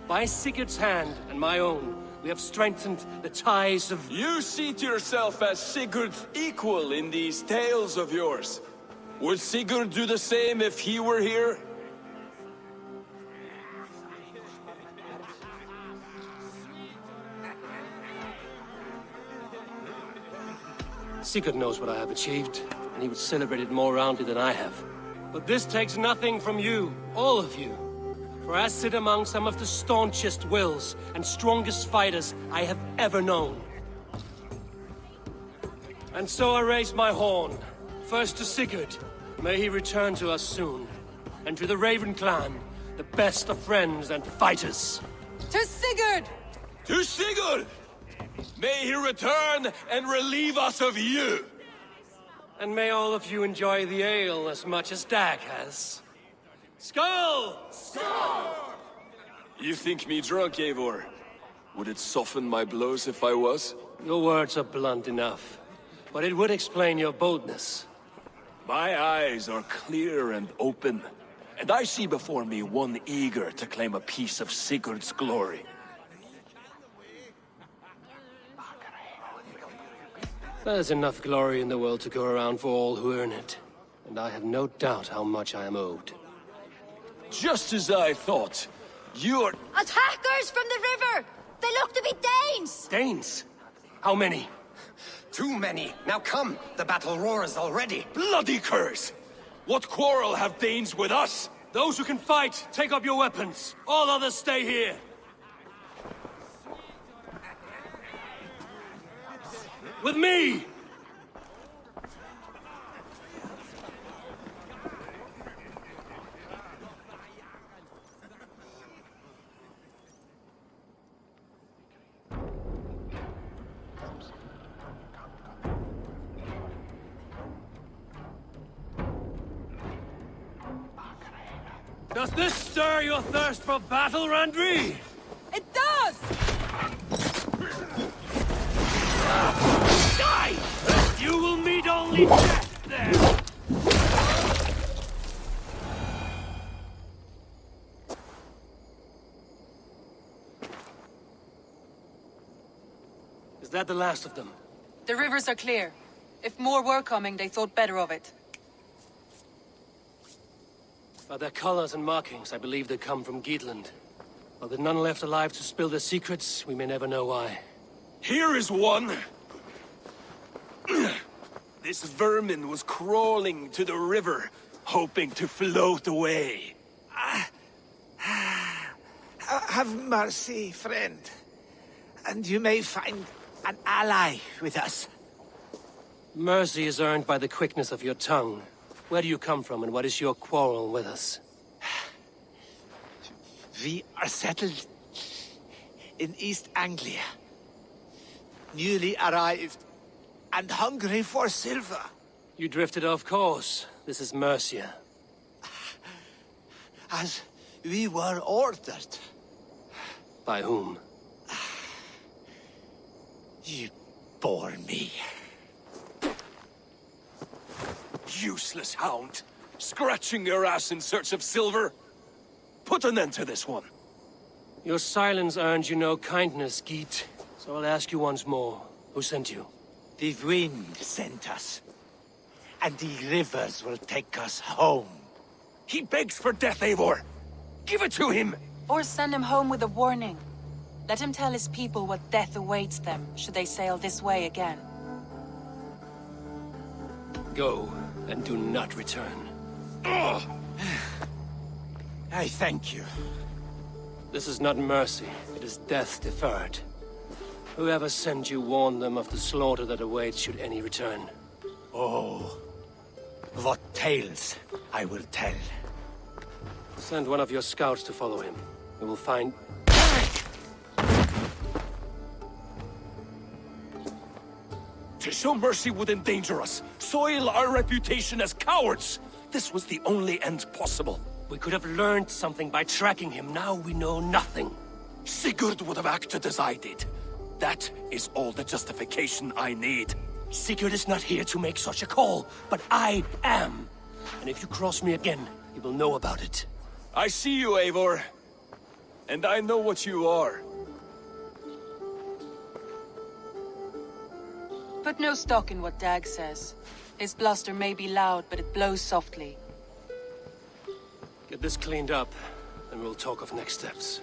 By Sigurd's hand and my own, we have strengthened the ties of... You seat yourself as Sigurd's equal in these tales of yours. Would Sigurd do the same if he were here? Sigurd knows what I have achieved, and he would celebrate it more roundly than I have. But this takes nothing from you, all of you. For I sit among some of the staunchest wills and strongest fighters I have ever known. And so I raise my horn, first to Sigurd, may he return to us soon, and to the Raven clan, the best of friends and fighters. To Sigurd! To Sigurd! May he return and relieve us of you! And may all of you enjoy the ale as much as Dag has. Skull! Skull! You think me drunk, Eivor? Would it soften my blows if I was? Your words are blunt enough, but it would explain your boldness. My eyes are clear and open, and I see before me one eager to claim a piece of Sigurd's glory. There's enough glory in the world to go around for all who earn it, and I have no doubt how much I am owed. Just as I thought. You're... Attackers from the river! They look to be Danes! Danes? How many? Too many. Now come, the battle roars already. Bloody curse! What quarrel have Danes with us? Those who can fight, take up your weapons. All others stay here. With me! Does this stir your thirst for battle, Randri? It does! Die! You will meet only death there! Is that the last of them? The rivers are clear. If more were coming, they thought better of it. By their colors and markings, I believe they come from Geatland. But with none left alive to spill their secrets, we may never know why. Here is one! This vermin was crawling to the river, hoping to float away. Have mercy, friend. And you may find an ally with us. Mercy is earned by the quickness of your tongue. Where do you come from, and what is your quarrel with us? We are settled in East Anglia. Newly arrived, and hungry for silver. You drifted off course. This is Mercia. As we were ordered. By whom? You bore me. Useless hound! Scratching your ass in search of silver! Put an end to this one! Your silence earned you no kindness, Geet. So I'll ask you once more. Who sent you? The wind sent us. And the rivers will take us home. He begs for death, Eivor! Give it to him! Or send him home with a warning. Let him tell his people what death awaits them, should they sail this way again. Go, and do not return. I thank you. This is not mercy, it is death deferred. Whoever sent you warned them of the slaughter that awaits should any return. Oh, what tales I will tell. Send one of your scouts to follow him. We will find... To show mercy would endanger us, soil our reputation as cowards. This was the only end possible. We could have learned something by tracking him. Now we know nothing. Sigurd would have acted as I did. That is all the justification I need. Sigurd is not here to make such a call, but I am. And if you cross me again, you will know about it. I see you, Eivor. And I know what you are. Put no stock in what Dag says. His bluster may be loud, but it blows softly. Get this cleaned up, and we'll talk of next steps.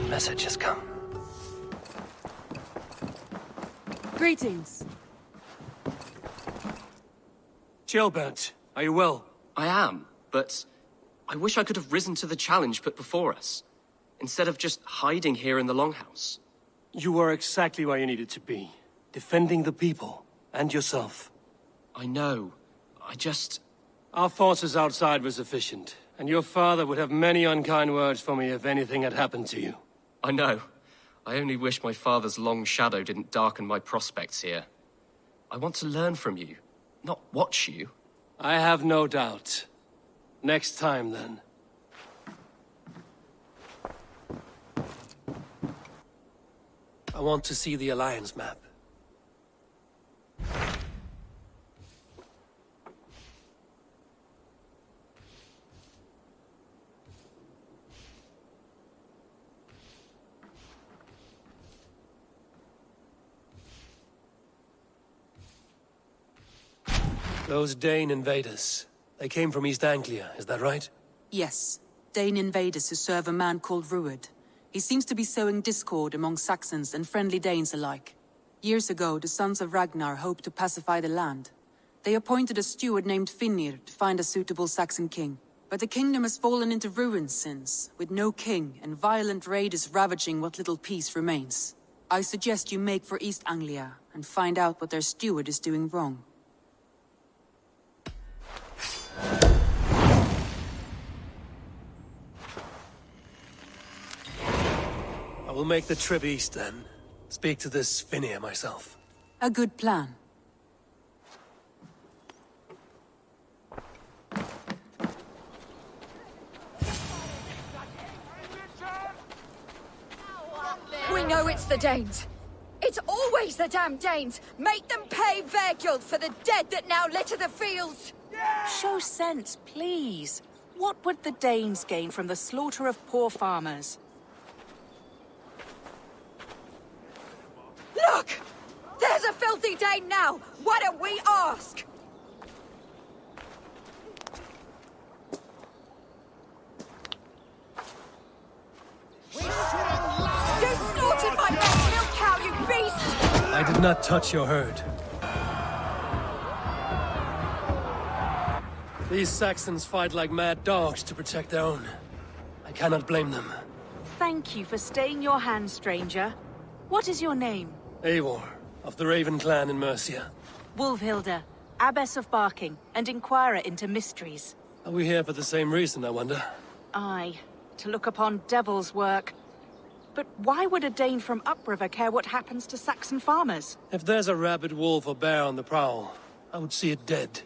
Message has come. Greetings. Gilbert, are you well? I am, but I wish I could have risen to the challenge put before us, instead of just hiding here in the Longhouse. You were exactly where you needed to be, defending the people, and yourself. I know. I just... Our forces outside were sufficient, and your father would have many unkind words for me if anything had happened to you. I know. I only wish my father's long shadow didn't darken my prospects here. I want to learn from you, not watch you. I have no doubt. Next time, then. I want to see the Alliance map. Those Dane invaders, they came from East Anglia, is that right? Yes. Dane invaders who serve a man called Ruid. He seems to be sowing discord among Saxons and friendly Danes alike. Years ago, the sons of Ragnar hoped to pacify the land. They appointed a steward named Finnir to find a suitable Saxon king. But the kingdom has fallen into ruins since, with no king and violent raiders ravaging what little peace remains. I suggest you make for East Anglia and find out what their steward is doing wrong. I will make the trip east, then. Speak to this Finnir myself. A good plan. We know it's the Danes. It's always the damn Danes. Make them pay Verguld for the dead that now litter the fields. Show sense, please. What would the Danes gain from the slaughter of poor farmers? Look! There's a filthy Dane now! Why don't we ask? You slaughtered my best milk cow, you beast! I did not touch your herd. These Saxons fight like mad dogs to protect their own. I cannot blame them. Thank you for staying your hand, stranger. What is your name? Eivor, of the Raven clan in Mercia. Wolfhilda, Abbess of Barking, and Inquirer into mysteries. Are we here for the same reason, I wonder? Aye, to look upon devil's work. But why would a Dane from upriver care what happens to Saxon farmers? If there's a rabid wolf or bear on the prowl, I would see it dead.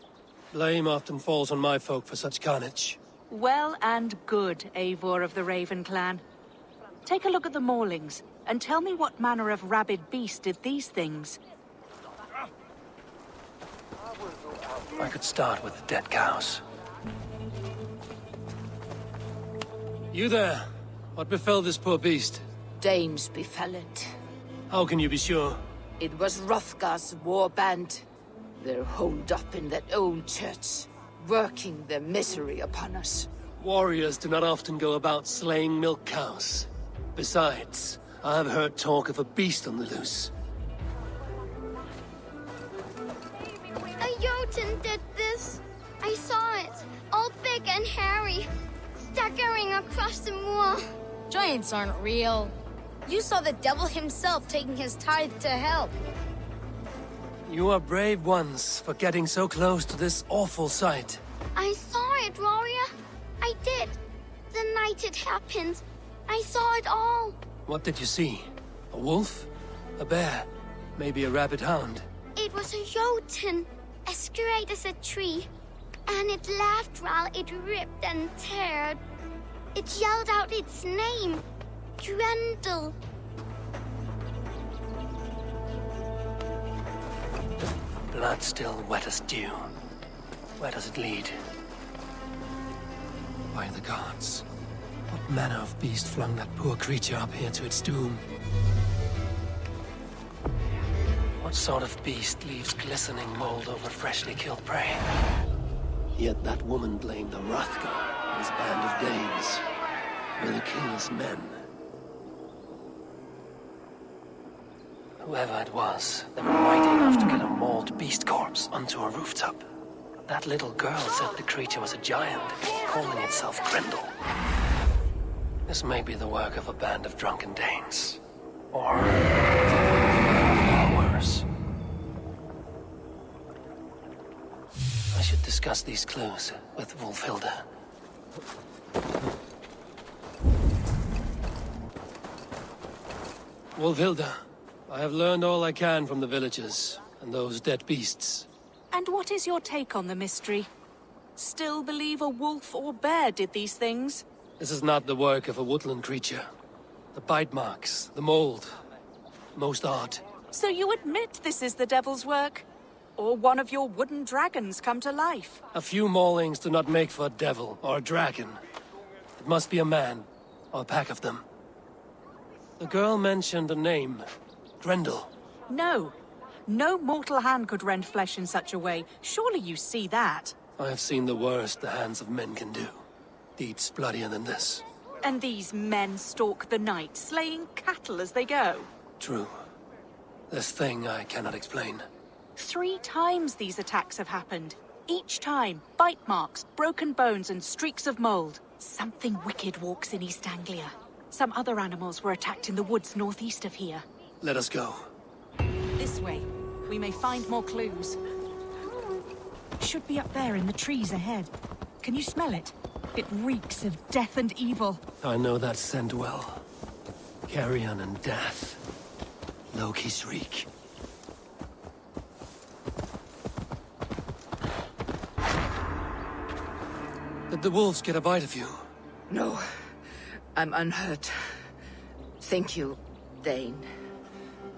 Blame often falls on my folk for such carnage. Well and good, Eivor of the Raven clan. Take a look at the maulings, and tell me what manner of rabid beast did these things. I could start with the dead cows. You there? What befell this poor beast? Danes befell it. How can you be sure? It was Hrothgar's war band. They're holed up in that old church, working their misery upon us. Warriors do not often go about slaying milk cows. Besides, I have heard talk of a beast on the loose. A Jotun did this. I saw it, all big and hairy, staggering across the moor. Giants aren't real. You saw the devil himself taking his tithe to hell. You are brave ones for getting so close to this awful sight. I saw it, warrior. I did. The night it happened. I saw it all. What did you see? A wolf? A bear? Maybe a rabid hound? It was a Jotun, as straight as a tree. And it laughed while it ripped and teared. It yelled out its name. Grendel. Blood still wet as dew. Where does it lead? By the gods. What manner of beast flung that poor creature up here to its doom? What sort of beast leaves glistening mold over freshly killed prey? Yet that woman blamed the Hrothgar and his band of Danes. Were the killer's men. Whoever it was, they were mighty enough to get a mauled beast corpse onto a rooftop. That little girl said the creature was a giant, calling itself Grendel. This may be the work of a band of drunken Danes. Or far worse. I should discuss these clues with Wulfhilda. Wulfhilda, I have learned all I can from the villagers and those dead beasts. And what is your take on the mystery? Still believe a wolf or bear did these things? This is not the work of a woodland creature. The bite marks, the mold, most odd. So you admit this is the devil's work? Or one of your wooden dragons come to life? A few maulings do not make for a devil or a dragon. It must be a man, or a pack of them. The girl mentioned a name. Grendel. No. No mortal hand could rend flesh in such a way. Surely you see that. I have seen the worst the hands of men can do. Deeds bloodier than this. And these men stalk the night, slaying cattle as they go. True. This thing I cannot explain. 3 times these attacks have happened. Each time, bite marks, broken bones, and streaks of mold. Something wicked walks in East Anglia. Some other animals were attacked in the woods northeast of here. Let us go. This way. We may find more clues. Should be up there in the trees ahead. Can you smell it? It reeks of death and evil. I know that scent well. Carrion and death. Loki's reek. Did the wolves get a bite of you? No. I'm unhurt. Thank you, Dane.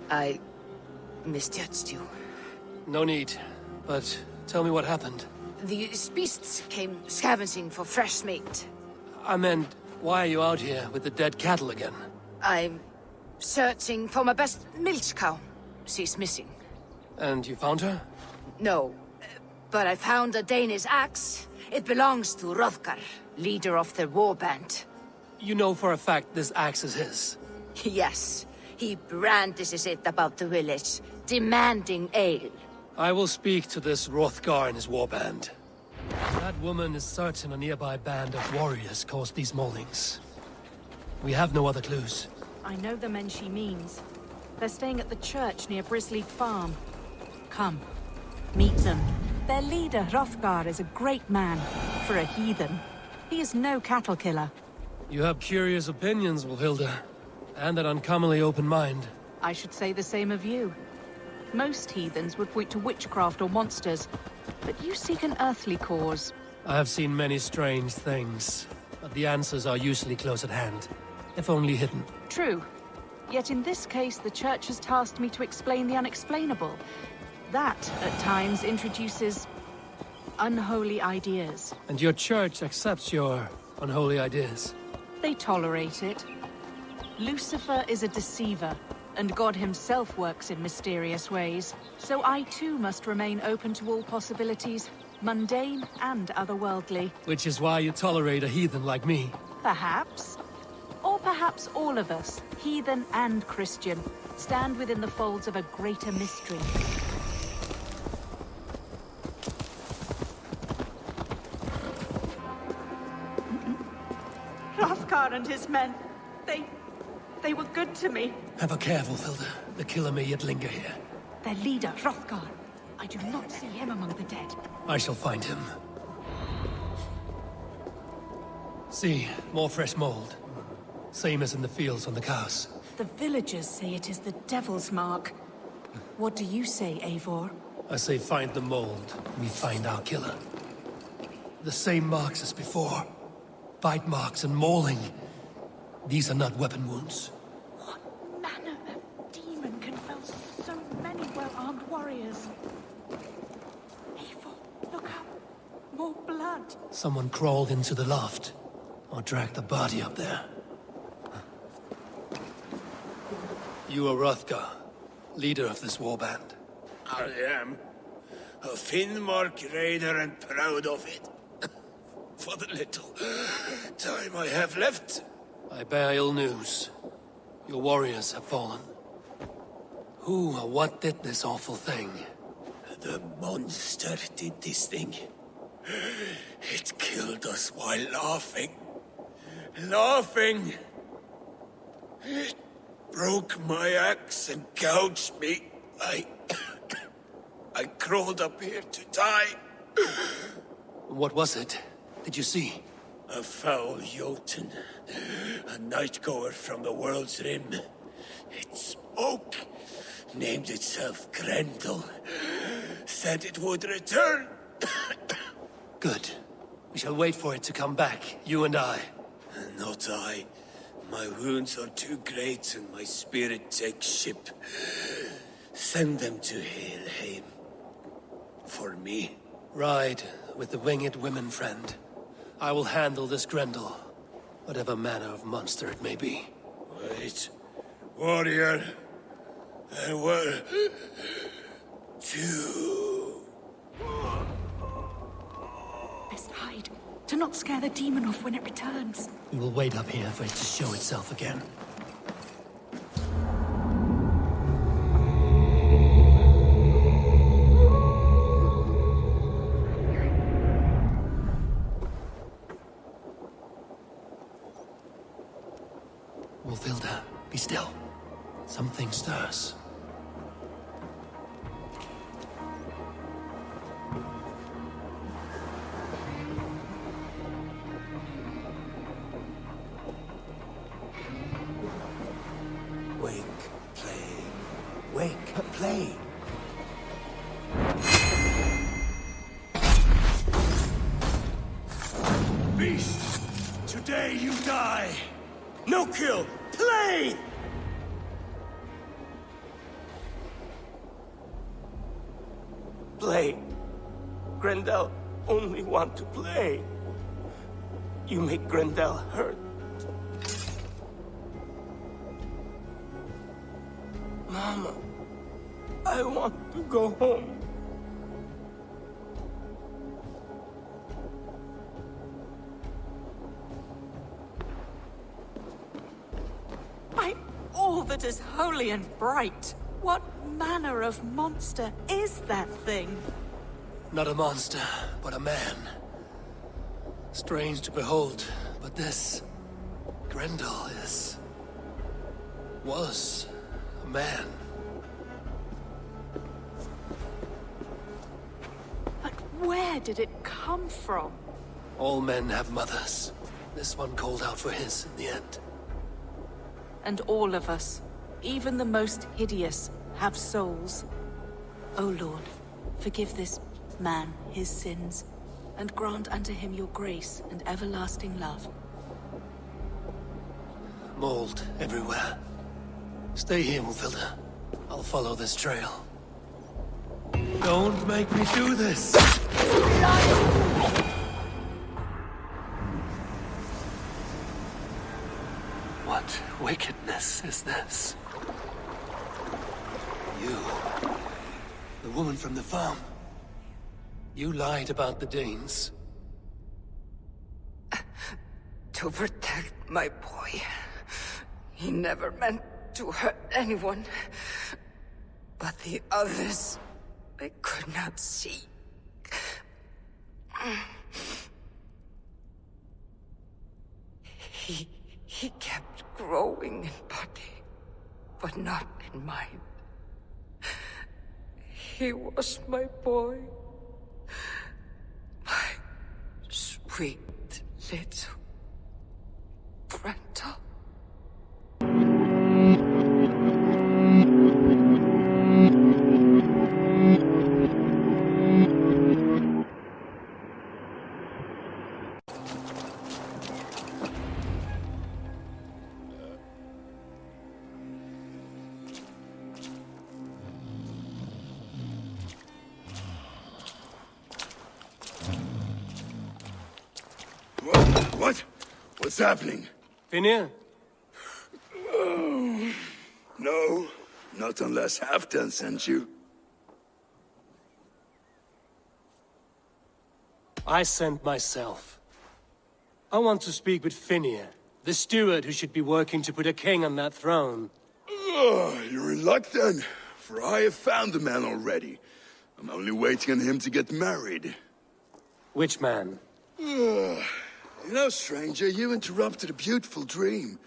I misjudged you. No need. But tell me what happened. These beasts came scavenging for fresh meat. I meant, why are you out here with the dead cattle again? I'm searching for my best milch cow. She's missing. And you found her? No, but I found a Danish axe. It belongs to Hrothgar, leader of the war band. You know for a fact this axe is his? Yes. He brandishes it about the village, demanding ale. I will speak to this Hrothgar and his warband. That woman is certain a nearby band of warriors caused these maulings. We have no other clues. I know the men she means. They're staying at the church near Brisley Farm. Come, meet them. Their leader, Hrothgar, is a great man. For a heathen. He is no cattle killer. You have curious opinions, Wulfhilda. And an uncommonly open mind. I should say the same of you. Most heathens would point to witchcraft or monsters, but you seek an earthly cause. I have seen many strange things, but the answers are usually close at hand, if only hidden. True. Yet in this case, the Church has tasked me to explain the unexplainable. That, at times, introduces unholy ideas. And your Church accepts your unholy ideas? They tolerate it. Lucifer is a deceiver, and God himself works in mysterious ways. So I too must remain open to all possibilities, mundane and otherworldly. Which is why you tolerate a heathen like me. Perhaps. Or perhaps all of us, heathen and Christian, stand within the folds of a greater mystery. Hrothgar and his men, they were good to me. Ever careful, Hilda. The killer may yet linger here. Their leader, Hrothgar. I do not see him among the dead. I shall find him. See, more fresh mold. Same as in the fields on the cows. The villagers say it is the Devil's Mark. What do you say, Eivor? I say find the mold, we find our killer. The same marks as before. Bite marks and mauling. These are not weapon wounds. What manner of demon can fell so many well-armed warriors? Eivor, look up. More blood. Someone crawled into the loft, or dragged the body up there. You are Hrothgar, leader of this warband. I am. A Finnmark raider and proud of it. For the little time I have left. I bear ill news. Your warriors have fallen. Who or what did this awful thing? The monster did this thing. It killed us while laughing. Laughing! It broke my axe and gouged me. I crawled up here to die. What was it? Did you see? A foul Jotun. A night-goer from the world's rim. It spoke. Named itself Grendel. Said it would return. Good. We shall wait for it to come back, you and I. Not I. My wounds are too great and my spirit takes ship. Send them to Helheim. For me. Ride with the winged women, friend. I will handle this Grendel, whatever manner of monster it may be. Wait. Warrior. There were... two. Let's hide, to not scare the demon off when it returns. We will wait up here for it to show itself again. Wolfhilda, be still. Something stirs. Wake, play. Wake, play. Beast! Today you die! No kill! Play! Play. Grendel only want to play. You make Grendel hurt. Mama, I want to go home. By all that is holy and bright, what manner of monster is that thing? Not a monster, but a man. Strange to behold, but this... Grendel was a man. But where did it come from? All men have mothers. This one called out for his in the end. And all of us, even the most hideous, have souls. O Lord, forgive this man his sins, and grant unto him your grace and everlasting love. Mold everywhere. Stay here, Mufilda. I'll follow this trail. Don't make me do this! What wickedness is this? You, the woman from the farm. You lied about the Danes. To protect my boy. He never meant to hurt anyone. But the others, I could not see. He kept growing in body, but not in mind. He was my boy. My sweet little Grendel. What? What's happening? Finnir? Oh, no, not unless Halfdan sent you. I sent myself. I want to speak with Finnir, the steward who should be working to put a king on that throne. You're in luck then, for I have found the man already. I'm only waiting on him to get married. Which man? You know, stranger, you interrupted a beautiful dream.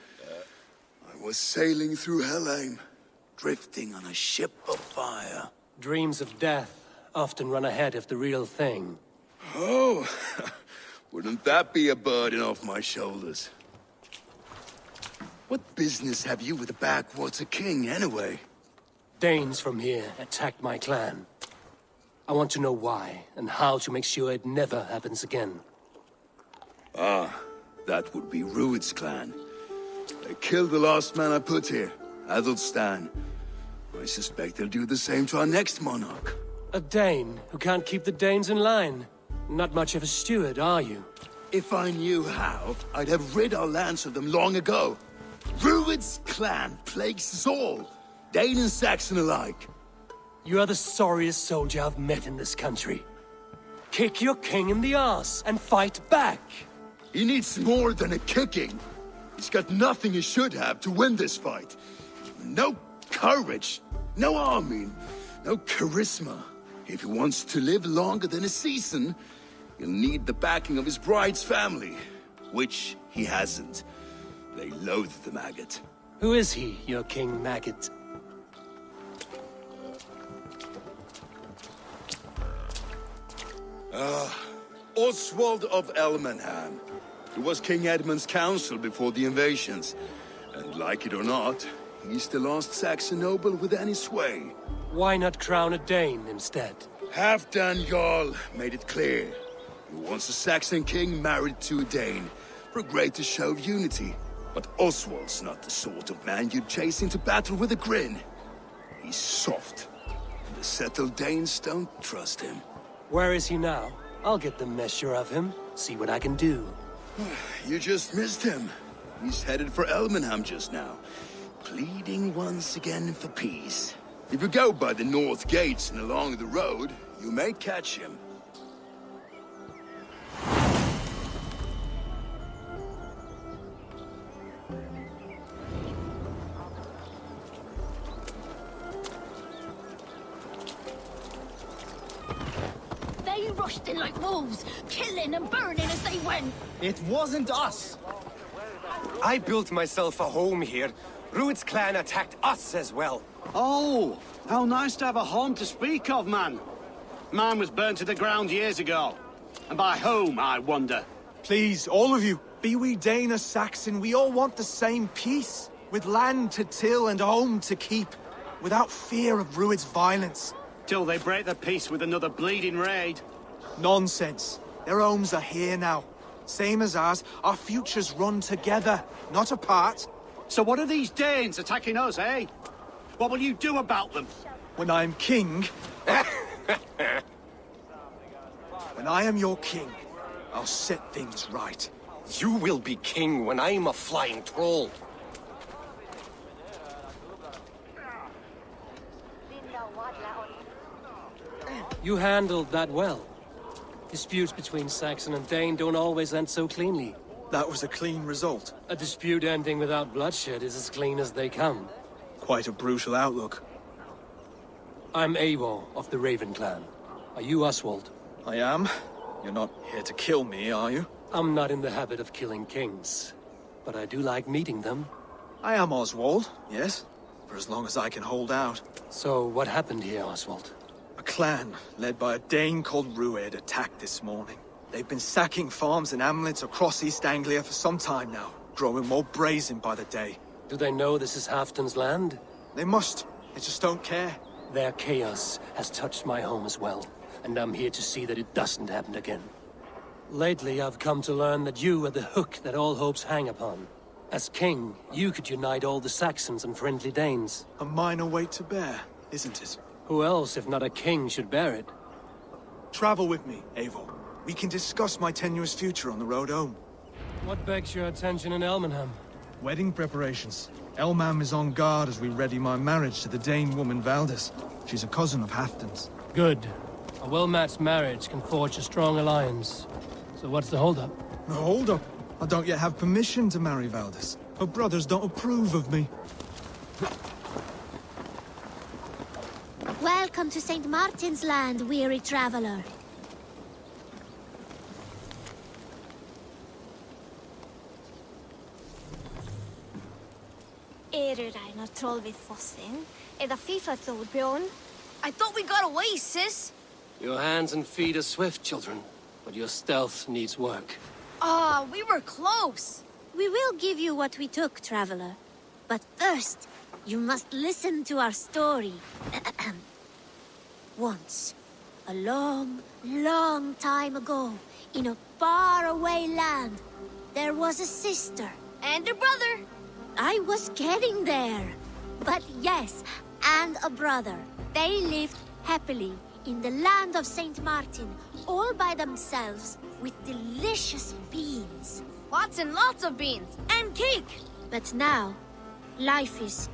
I was sailing through Helheim, drifting on a ship of fire. Dreams of death often run ahead of the real thing. Oh, wouldn't that be a burden off my shoulders? What business have you with the backwater king, anyway? Danes from here attacked my clan. I want to know why, and how to make sure it never happens again. Ah, that would be Ruid's clan. They killed the last man I put here, Adelstan. I suspect they'll do the same to our next monarch. A Dane who can't keep the Danes in line. Not much of a steward, are you? If I knew how, I'd have rid our lands of them long ago. Ruid's clan plagues us all, Dane and Saxon alike. You are the sorriest soldier I've met in this country. Kick your king in the arse and fight back! He needs more than a kicking. He's got nothing he should have to win this fight. No courage, no army, no charisma. If he wants to live longer than a season, he'll need the backing of his bride's family, which he hasn't. They loathe the maggot. Who is he, your King Maggot? Oswald of Elmenham. He was King Edmund's counsel before the invasions. And like it or not, he's the last Saxon noble with any sway. Why not crown a Dane instead? Halfdan Jarl made it clear. He wants a Saxon king married to a Dane, for a greater show of unity. But Oswald's not the sort of man you'd chase into battle with a grin. He's soft, and the settled Danes don't trust him. Where is he now? I'll get the measure of him, see what I can do. You just missed him. He's headed for Elmenham just now, pleading once again for peace. If you go by the north gates and along the road, you may catch him. They rushed in like wolves, killing and burning as they went. It wasn't us. I built myself a home here. Ruid's clan attacked us as well. Oh, how nice to have a home to speak of, man. Mine was burnt to the ground years ago. And by whom, I wonder? Please, all of you, be we Dane or Saxon, we all want the same peace. With land to till and home to keep. Without fear of Ruid's violence. Till they break the peace with another bleeding raid. Nonsense. Their homes are here now. Same as ours, our futures run together, not apart. So what are these Danes attacking us, eh? What will you do about them? When I'm king... When I am your king, I'll set things right. You will be king when I'm a flying troll. You handled that well. Disputes between Saxon and Dane don't always end so cleanly. That was a clean result. A dispute ending without bloodshed is as clean as they come. Quite a brutal outlook. I'm Eivor of the Raven clan. Are you Oswald? I am. You're not here to kill me, are you? I'm not in the habit of killing kings, but I do like meeting them. I am Oswald, yes. For as long as I can hold out. So what happened here, Oswald? A clan, led by a Dane called Ruid, attacked this morning. They've been sacking farms and hamlets across East Anglia for some time now, growing more brazen by the day. Do they know this is Halfdan's land? They must. They just don't care. Their chaos has touched my home as well, and I'm here to see that it doesn't happen again. Lately, I've come to learn that you are the hook that all hopes hang upon. As king, you could unite all the Saxons and friendly Danes. A minor weight to bear, isn't it? Who else, if not a king, should bear it? Travel with me, Eivor. We can discuss my tenuous future on the road home. What begs your attention in Elmenham? Wedding preparations. Elmam is on guard as we ready my marriage to the Dane woman Valdis. She's a cousin of Halfdan's. Good. A well-matched marriage can forge a strong alliance. So what's the holdup? No holdup? I don't yet have permission to marry Valdis. Her brothers don't approve of me. Welcome to St. Martin's Land, weary traveler. Regner troll vid fossen. Det FIFA Thorbjorn? I thought we got away, sis. Your hands and feet are swift, children, but your stealth needs work. We were close. We will give you what we took, traveler. But first, you must listen to our story. Once, a long, long time ago, in a faraway land, there was a sister. And a brother. I was getting there. But yes, and a brother. They lived happily in the land of St. Martin, all by themselves, with delicious beans. Lots and lots of beans. And cake. But now, life is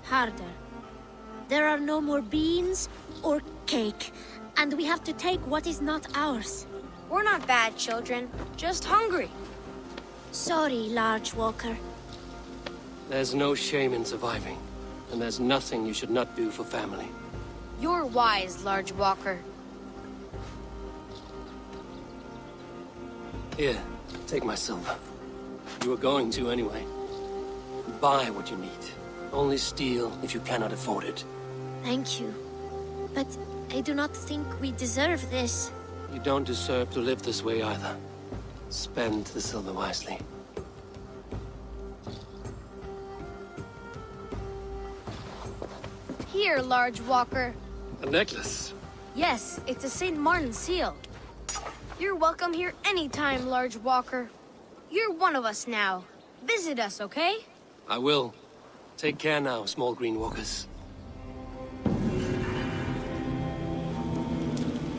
harder. There are no more beans or cake, and we have to take what is not ours. We're not bad children, just hungry. Sorry, Large Walker. There's no shame in surviving, and there's nothing you should not do for family. You're wise, Large Walker. Here, take my silver. You were going to anyway. Buy what you need. Only steal if you cannot afford it. Thank you. But I do not think we deserve this. You don't deserve to live this way either. Spend the silver wisely. Here, Large Walker. A necklace? Yes, it's a St. Martin seal. You're welcome here anytime, Large Walker. You're one of us now. Visit us, okay? I will. Take care now, small green walkers.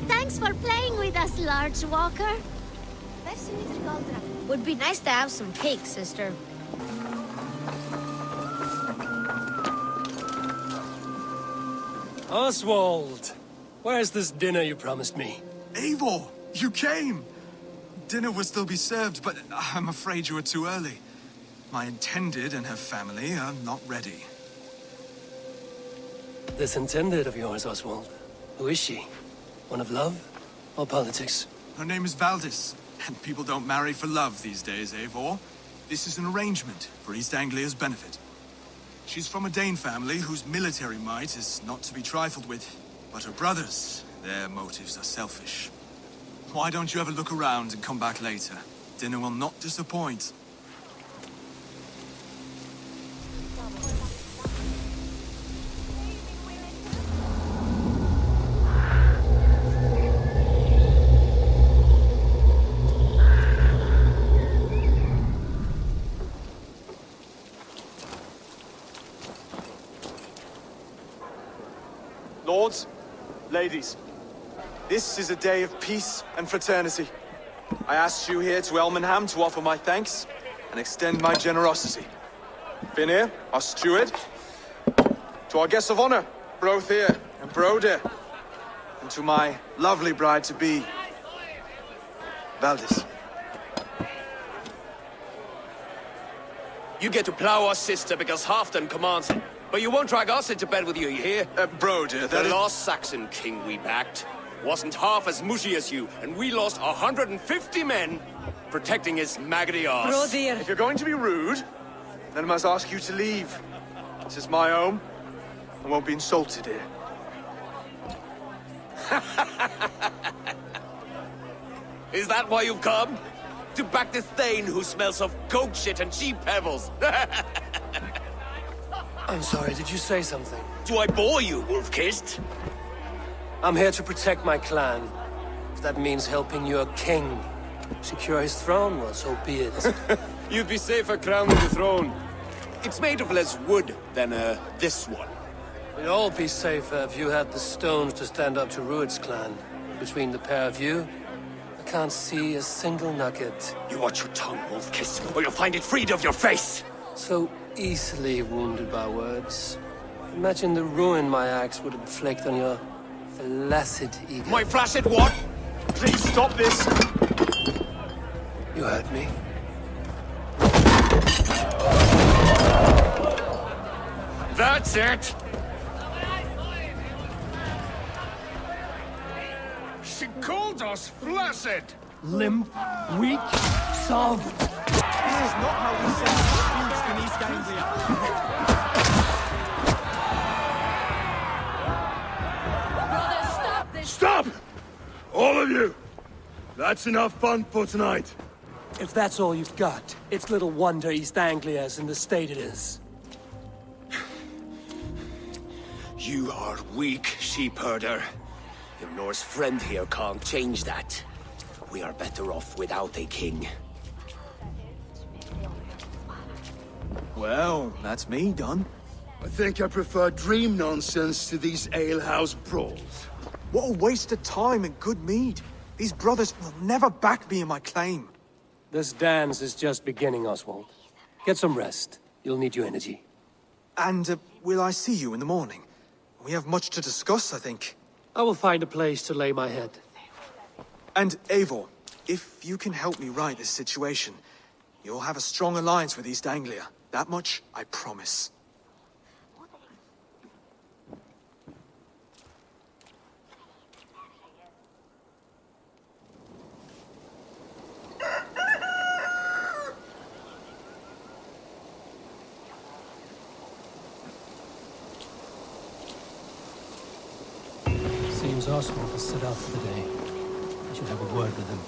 Thanks for playing with us, Large Walker. Would be nice to have some cake, sister. Oswald! Where's this dinner you promised me? Eivor, you came! Dinner will still be served, but I'm afraid you are too early. My intended and her family are not ready. This intended of yours, Oswald. Who is she? One of love or politics? Her name is Valdis, and people don't marry for love these days, Eivor. This is an arrangement for East Anglia's benefit. She's from a Dane family whose military might is not to be trifled with. But her brothers, their motives are selfish. Why don't you have a look around and come back later? Dinner will not disappoint. Lords, ladies, this is a day of peace and fraternity. I asked you here to Elmenham to offer my thanks and extend my generosity. Finir, our steward, to our guests of honor, Brothir and Broder, and to my lovely bride-to-be, Valdis. You get to plow our sister because Halfdan commands it. But you won't drag us into bed with you, you hear? Broder, the last Saxon king we backed wasn't half as mushy as you, and we lost 150 men protecting his maggoty arse. If you're going to be rude, then I must ask you to leave. This is my home. I won't be insulted here. Is that why you've come? To back this Thane who smells of goat shit and cheap pebbles? I'm sorry, did you say something? Do I bore you, wolf-kissed? I'm here to protect my clan. If that means helping your king secure his throne, well, so be it. You'd be safer crowning the throne. It's made of less wood than, this one. We'd all be safer if you had the stones to stand up to Ruid's clan. Between the pair of you, I can't see a single nugget. You watch your tongue, wolf-kissed, or you'll find it freed of your face! So easily wounded by words. Imagine the ruin my axe would inflict on your flaccid ego. My flaccid what? Please stop this! You heard me. That's it! She called us flaccid! Limp, weak, soft. This is not how we say abused in East Anglia. Stop! All of you! That's enough fun for tonight. If that's all you've got, it's little wonder East Anglia is in the state it is. You are weak, sheep herder. Your Norse friend here can't change that. We are better off without a king. Well, that's me done. I think I prefer dream nonsense to these alehouse brawls. What a waste of time and good mead. These brothers will never back me in my claim. This dance is just beginning, Oswald. Get some rest. You'll need your energy. And, will I see you in the morning? We have much to discuss, I think. I will find a place to lay my head. And, Eivor, if you can help me right this situation, you'll have a strong alliance with East Anglia. That much, I promise. Seems Oswald has set out for the day. I should have a word with him.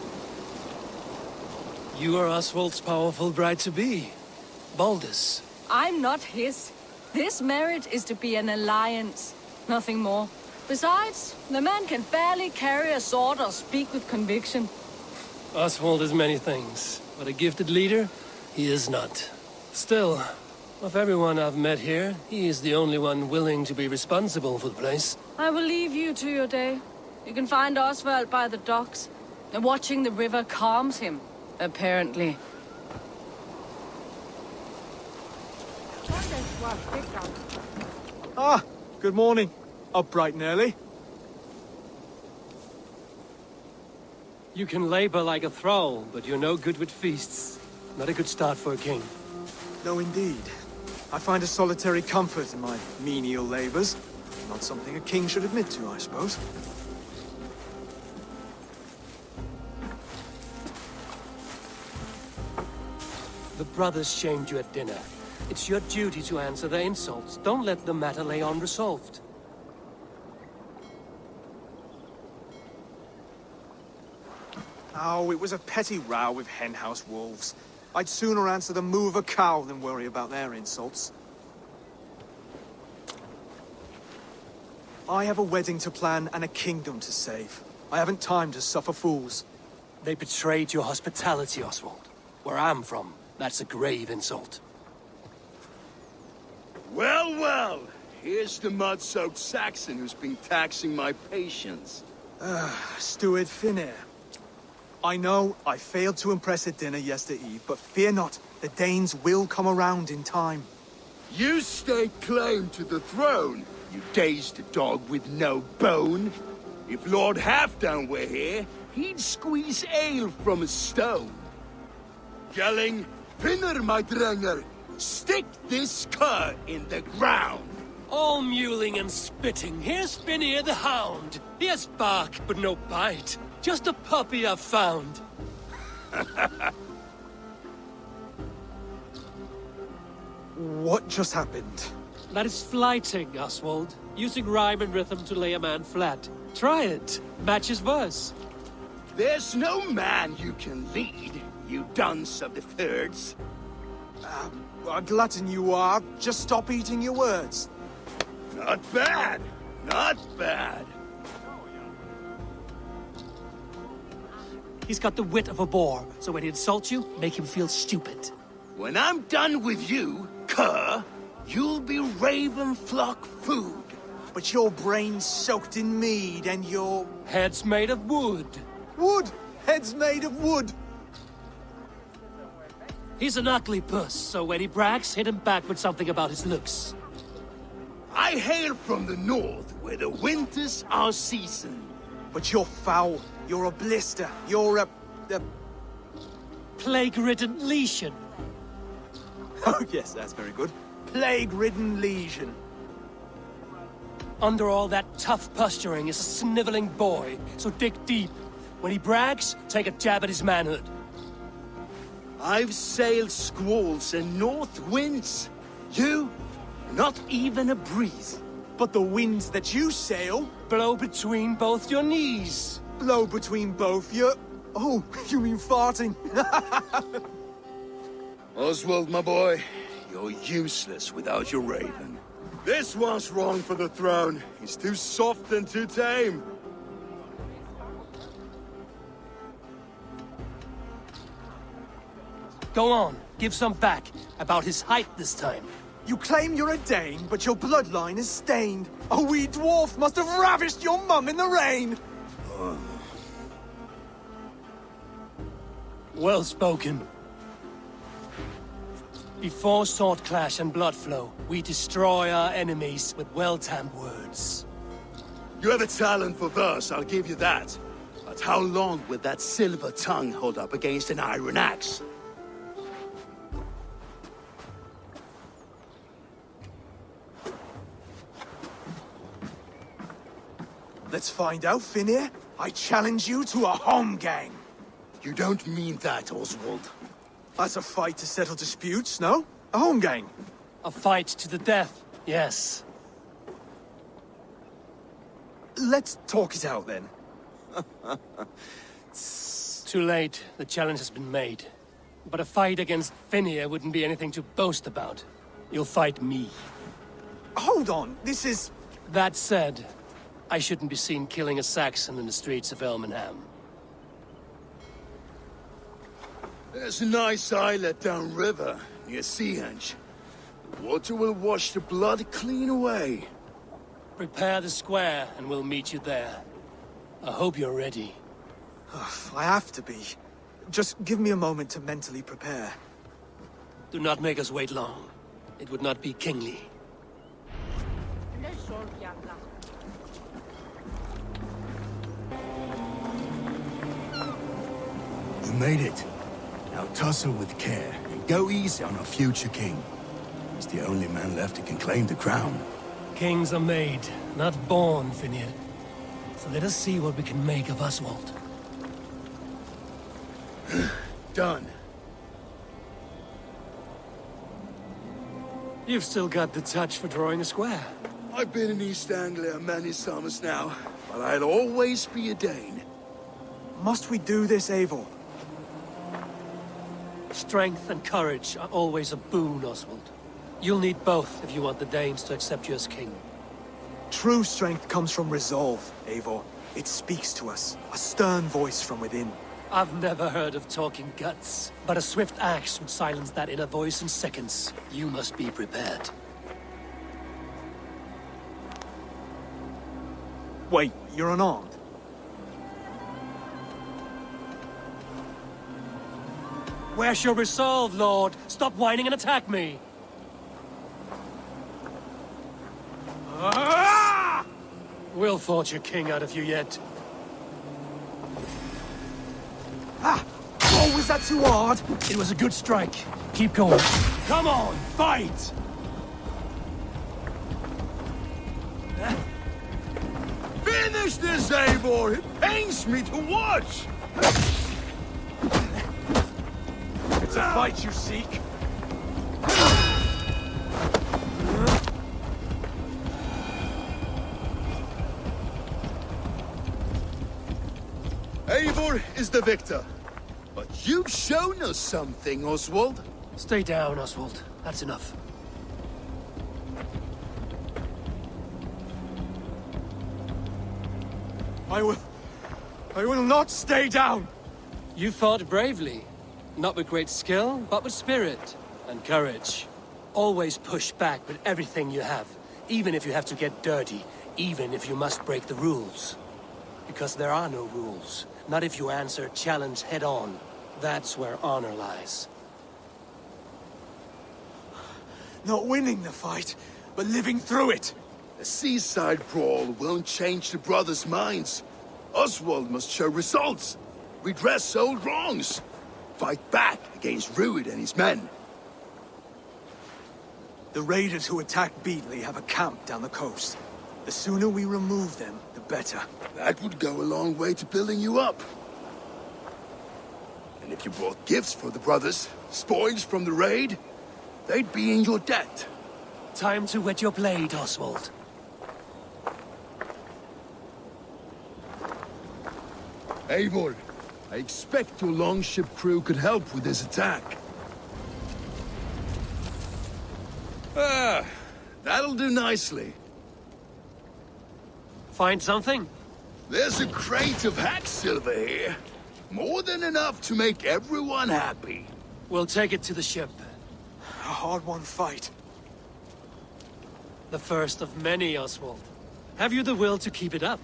You are Oswald's powerful bride-to-be. Baldus. I'm not his. This marriage is to be an alliance, nothing more. Besides, the man can barely carry a sword or speak with conviction. Oswald is many things, but a gifted leader, he is not. Still, of everyone I've met here, he is the only one willing to be responsible for the place. I will leave you to your day. You can find Oswald by the docks. And watching the river calms him, apparently. Ah, good morning. Up bright and early. You can labor like a thrall, but you're no good with feasts. Not a good start for a king. No, indeed. I find a solitary comfort in my menial labors. Not something a king should admit to, I suppose. The brothers shamed you at dinner. It's your duty to answer their insults. Don't let the matter lay unresolved. Oh, it was a petty row with henhouse wolves. I'd sooner answer the moo of a cow than worry about their insults. I have a wedding to plan and a kingdom to save. I haven't time to suffer fools. They betrayed your hospitality, Oswald. Where I'm from, that's a grave insult. Well, well! here's the mud-soaked Saxon who's been taxing my patience. Steward Finir. I know I failed to impress at dinner yestereve, but fear not, the Danes will come around in time. You stake claim to the throne, you dazed dog with no bone. If Lord Halfdan were here, he'd squeeze ale from a stone. Yelling, Finir, my drenger, stick this cur in the ground. All mewling and spitting, here's Finir the Hound. He has bark, but no bite. Just a puppy I've found. What just happened? That is flighting, Oswald. Using rhyme and rhythm to lay a man flat. Try it. Match his verse. There's no man you can lead, you dunce of the thirds. A glutton you are. Just stop eating your words. Not bad. Not bad. He's got the wit of a boar, so when he insults you, make him feel stupid. When I'm done with you, cur, you'll be raven flock food. But your brain's soaked in mead and your... Head's made of wood. Wood! Head's made of wood! He's an ugly puss, so when he brags, hit him back with something about his looks. I hail from the north, where the winters are seasoned. But you're foul. You're a blister. You're a... Plague-ridden lesion. Oh yes, that's very good. Plague-ridden lesion. Under all that tough posturing is a sniveling boy, so dig deep. When he brags, take a jab at his manhood. I've sailed squalls and north winds. You, not even a breeze. But the winds that you sail... Blow between both your knees. Blow between both your... Oh, you mean farting? Oswald, my boy, you're useless without your raven. This one's wrong for the throne. He's too soft and too tame. Go on, give some back. About his height this time. You claim you're a Dane, but your bloodline is stained. A wee dwarf must have ravished your mum in the rain! Well spoken. Before sword clash and blood flow, we destroy our enemies with well-timed words. You have a talent for verse, I'll give you that. But how long will that silver tongue hold up against an iron axe? Let's find out, Finir. I challenge you to a home gang. You don't mean that, Oswald. That's a fight to settle disputes, no? A home gang. A fight to the death, yes. Let's talk it out, then. Too late. The challenge has been made. But a fight against Finir wouldn't be anything to boast about. You'll fight me. Hold on, this is... That said, I shouldn't be seen killing a Saxon in the streets of Elmenham. There's a nice islet downriver, near Seahenge. The water will wash the blood clean away. Prepare the square, and we'll meet you there. I hope you're ready. I have to be. Just give me a moment to mentally prepare. Do not make us wait long. It would not be kingly. You made it. Now tussle with care, and go easy on our future king. He's the only man left who can claim the crown. Kings are made, not born, Finir. So let us see what we can make of Oswald. Done. You've still got the touch for drawing a square. I've been in East Anglia many summers now, but I'll always be a Dane. Must we do this, Eivor? Strength and courage are always a boon, Oswald. You'll need both if you want the Danes to accept you as king. True strength comes from resolve, Eivor. It speaks to us, a stern voice from within. I've never heard of talking guts, but a swift axe would silence that inner voice in seconds. You must be prepared. Wait, you're unarmed? Where's your resolve, Lord? Stop whining and attack me! Ah! We'll forge your king out of you yet. Ah! Oh, was that too hard? It was a good strike. Keep going. Come on, fight! Finish this, Eivor! It pains me to watch! It's a fight you seek. Eivor is the victor. But you've shown us something, Oswald. Stay down, Oswald. That's enough. I will not stay down! You fought bravely. Not with great skill, but with spirit and courage. Always push back with everything you have, even if you have to get dirty, even if you must break the rules. Because there are no rules. Not if you answer a challenge head-on. That's where honor lies. Not winning the fight, but living through it. A seaside brawl won't change the brothers' minds. Oswald must show results. Redress old wrongs. Fight back against Ruid and his men. The raiders who attacked Beatley have a camp down the coast. The sooner we remove them, the better. That would go a long way to building you up. And if you brought gifts for the brothers, spoils from the raid, they'd be in your debt. Time to wet your blade, Oswald. Eivor, I expect your longship crew could help with this attack. Ah, that'll do nicely. Find something? There's a crate of hack silver here. More than enough to make everyone happy. We'll take it to the ship. A hard-won fight. The first of many, Oswald. Have you the will to keep it up?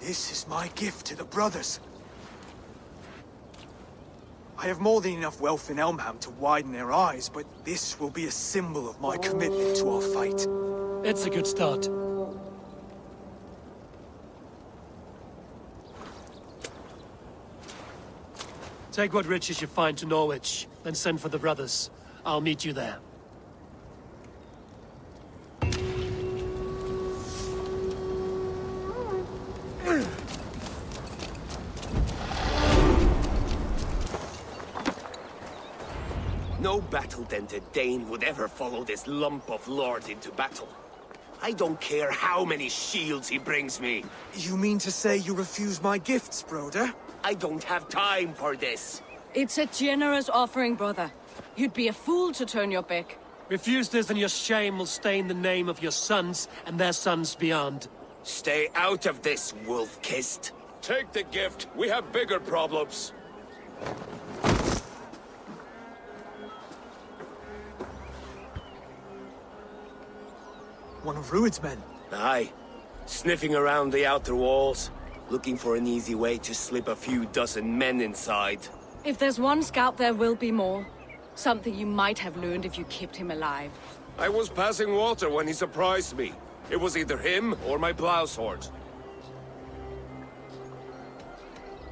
This is my gift to the brothers. I have more than enough wealth in Elmham to widen their eyes, but this will be a symbol of my commitment to our fight. It's a good start. Take what riches you find to Norwich, then send for the brothers. I'll meet you there. No battle-dented Dane would ever follow this lump of lord into battle. I don't care how many shields he brings me. You mean to say you refuse my gifts, broder? I don't have time for this. It's a generous offering, brother. You'd be a fool to turn your back. Refuse this and your shame will stain the name of your sons and their sons beyond. Stay out of this, wolf-kissed. Take the gift. We have bigger problems. One of Ruid's men. Aye. Sniffing around the outer walls, looking for an easy way to slip a few dozen men inside. If there's one scout, there will be more. Something you might have learned if you kept him alive. I was passing water when he surprised me. It was either him or my plow sword.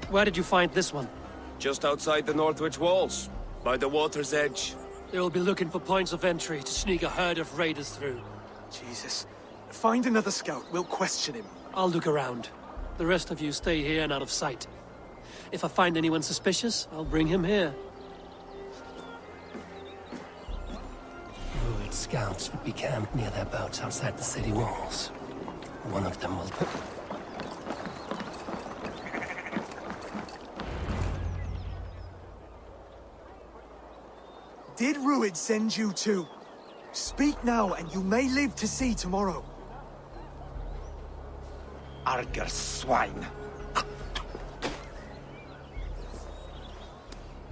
Where did you find this one? Just outside the Northwich walls, by the water's edge. They'll be looking for points of entry to sneak a herd of raiders through. Jesus. Find another scout. We'll question him. I'll look around. The rest of you stay here and out of sight. If I find anyone suspicious, I'll bring him here. Ruid scouts would be camped near their boats outside the city walls. One of them will... Did Ruid send you too? Speak now, and you may live to see tomorrow. Arger swine.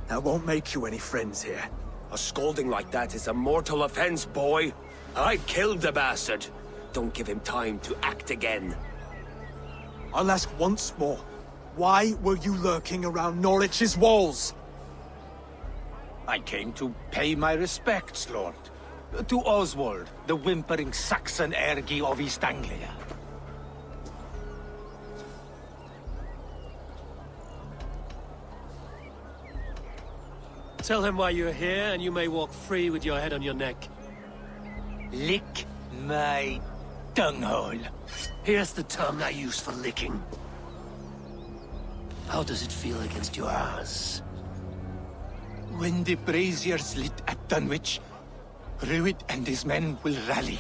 That won't make you any friends here. A scolding like that is a mortal offense, boy. I killed the bastard. Don't give him time to act again. I'll ask once more. Why were you lurking around Norwich's walls? I came to pay my respects, Lord. To Oswald, the whimpering Saxon ergi of East Anglia. Tell him why you're here, and you may walk free with your head on your neck. Lick my dunghole. Here's the term I use for licking. How does it feel against your ass? When the braziers lit at Dunwich, Ruid and his men will rally.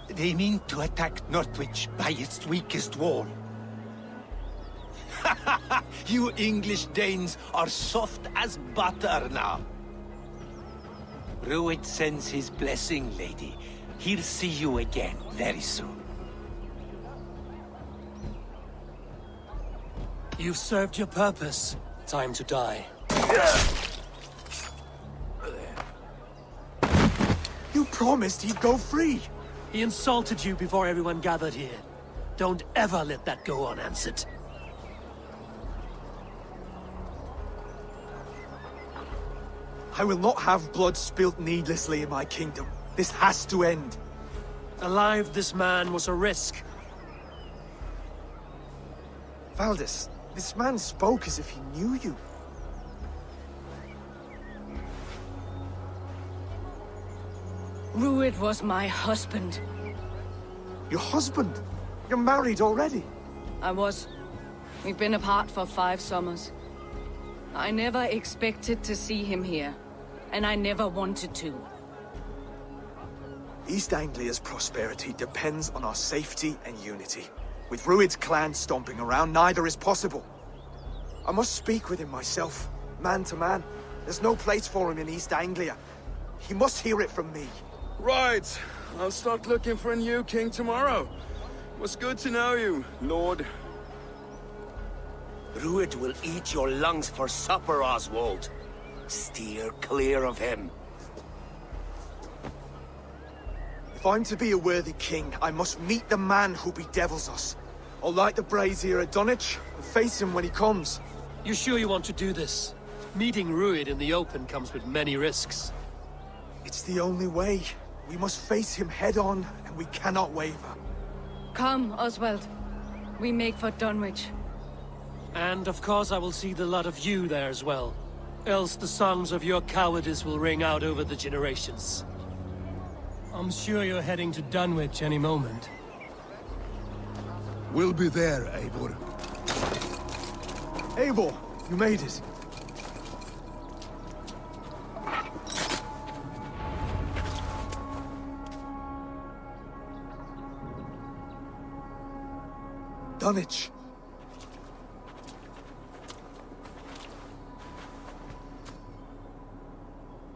They mean to attack Norwich by its weakest wall. You English Danes are soft as butter now. Ruid sends his blessing, lady. He'll see you again very soon. You've served your purpose. Time to die. You promised he'd go free. He insulted you before everyone gathered here. Don't ever let that go unanswered. I will not have blood spilt needlessly in my kingdom. This has to end. Alive, this man was a risk. Valdis, this man spoke as if he knew you. Ruid was my husband. Your husband? You're married already? I was. We've been apart for 5 summers. I never expected to see him here, and I never wanted to. East Anglia's prosperity depends on our safety and unity. With Ruid's clan stomping around, neither is possible. I must speak with him myself, man to man. There's no place for him in East Anglia. He must hear it from me. Right. I'll start looking for a new king tomorrow. It was good to know you, Lord. Ruid will eat your lungs for supper, Oswald. Steer clear of him. If I'm to be a worthy king, I must meet the man who bedevils us. I'll light the brazier at Dunwich and face him when he comes. You sure you want to do this? Meeting Ruid in the open comes with many risks. It's the only way. We must face him head-on, and we cannot waver. Come, Oswald. We make for Dunwich. And of course I will see the lot of you there as well. Else the songs of your cowardice will ring out over the generations. I'm sure you're heading to Dunwich any moment. We'll be there, Eivor. Eivor, you made it. Dunwich.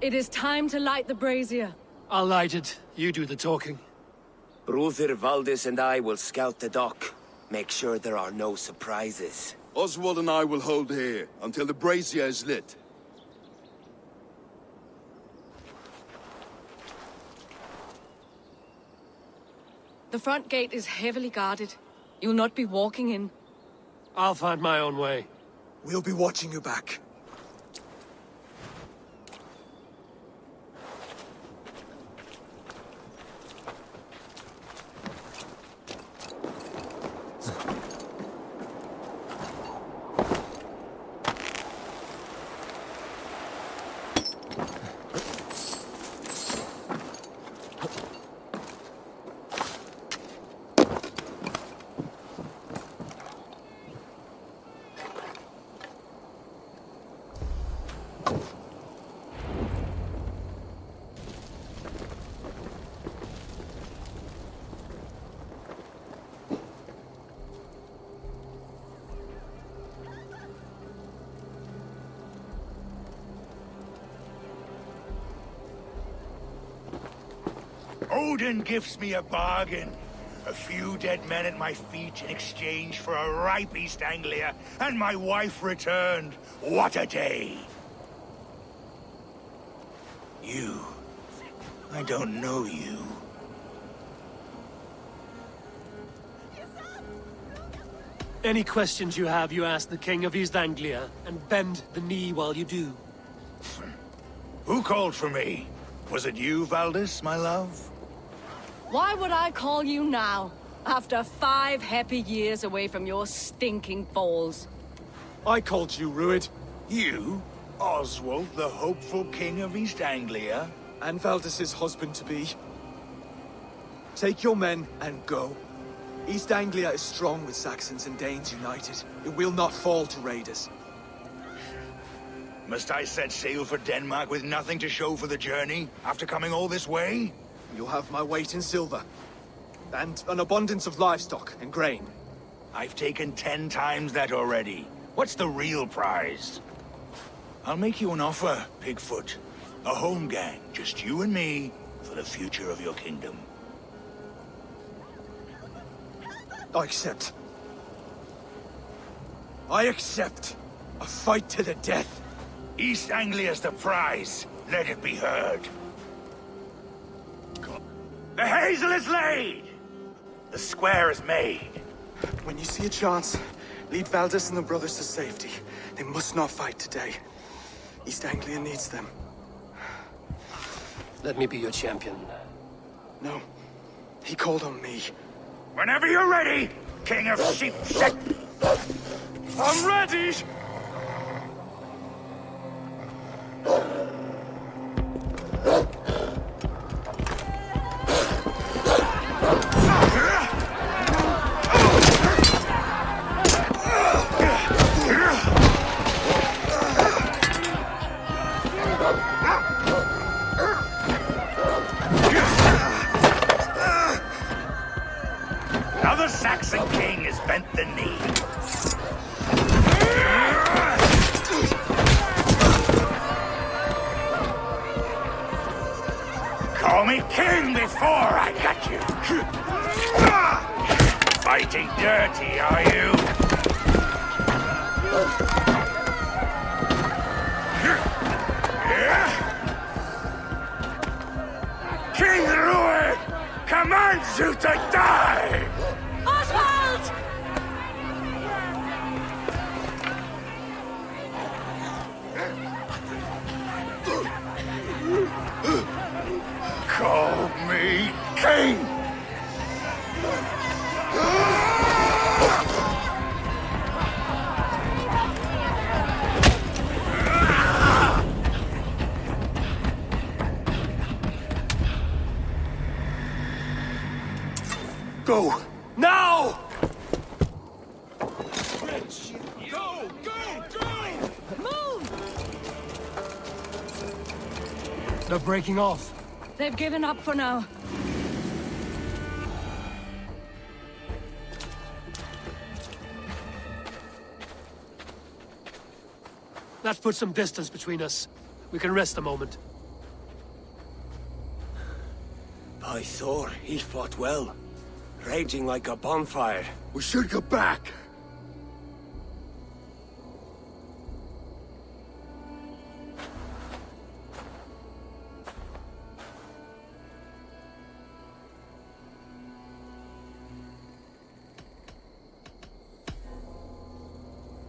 It is time to light the brazier. I'll light it. You do the talking. Brother Valdis and I will scout the dock. Make sure there are no surprises. Oswald and I will hold here until the brazier is lit. The front gate is heavily guarded. You'll not be walking in. I'll find my own way. We'll be watching you back. Odin gives me a bargain. A few dead men at my feet in exchange for a ripe East Anglia, and my wife returned. What a day! You. I don't know you. Any questions you have, you ask the King of East Anglia, and bend the knee while you do. Who called for me? Was it you, Valdis, my love? Why would I call you now, after 5 happy years away from your stinking falls? I called you, Ruid. You? Oswald, the hopeful king of East Anglia? And Valdis's husband-to-be. Take your men and go. East Anglia is strong with Saxons and Danes united. It will not fall to raiders. Must I set sail for Denmark with nothing to show for the journey, after coming all this way? You'll have my weight in silver. And an abundance of livestock and grain. I've taken 10 times that already. What's the real prize? I'll make you an offer, Pigfoot. A home gang, just you and me, for the future of your kingdom. I accept. I accept. A fight to the death. East Anglia's the prize. Let it be heard. The hazel is laid! The square is made. When you see a chance, lead Valdis and the brothers to safety. They must not fight today. East Anglia needs them. Let me be your champion. No. He called on me. Whenever you're ready, King of Sheepset! I'm ready! Now the Saxon king has bent the knee. Call me king before I got you. Fighting dirty, are you? King Ruid commands you to die! Oswald! Call me king! Go! Now! Go! Go! Go! Move! They're breaking off. They've given up for now. That puts some distance between us. We can rest a moment. By Thor, he fought well. Raging like a bonfire. We should go back.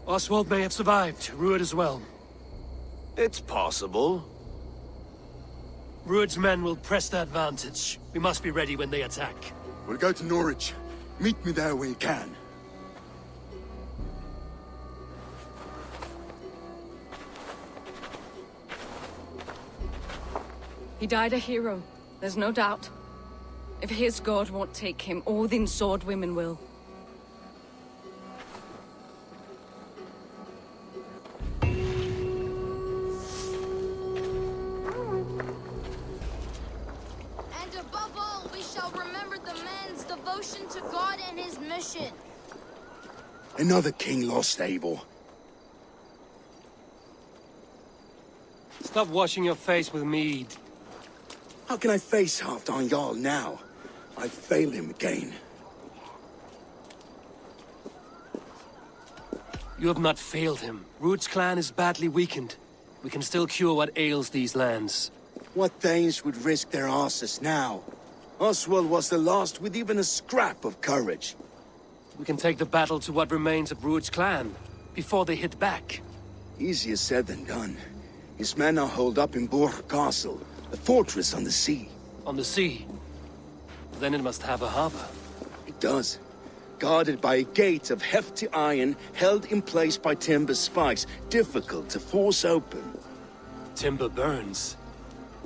Oswald may have survived, Ruid as well. It's possible. Ruid's men will press the advantage. We must be ready when they attack. We'll go to Norwich. Meet me there when you can. He died a hero, there's no doubt. If his god won't take him, Odin's sword women will. And above all, we shall remember the man's devotion to God and his mission. Another king lost, Abel. Stop washing your face with mead. How can I face Halfdan Jarl now? I've failed him again. You have not failed him. Ruid's clan is badly weakened. We can still cure what ails these lands. What Danes would risk their asses now? Oswald was the last with even a scrap of courage. We can take the battle to what remains of Ruid's clan, before they hit back. Easier said than done. His men are holed up in Borg Castle, a fortress on the sea. On the sea? Then it must have a harbor. It does. Guarded by a gate of hefty iron, held in place by timber spikes, difficult to force open. Timber burns.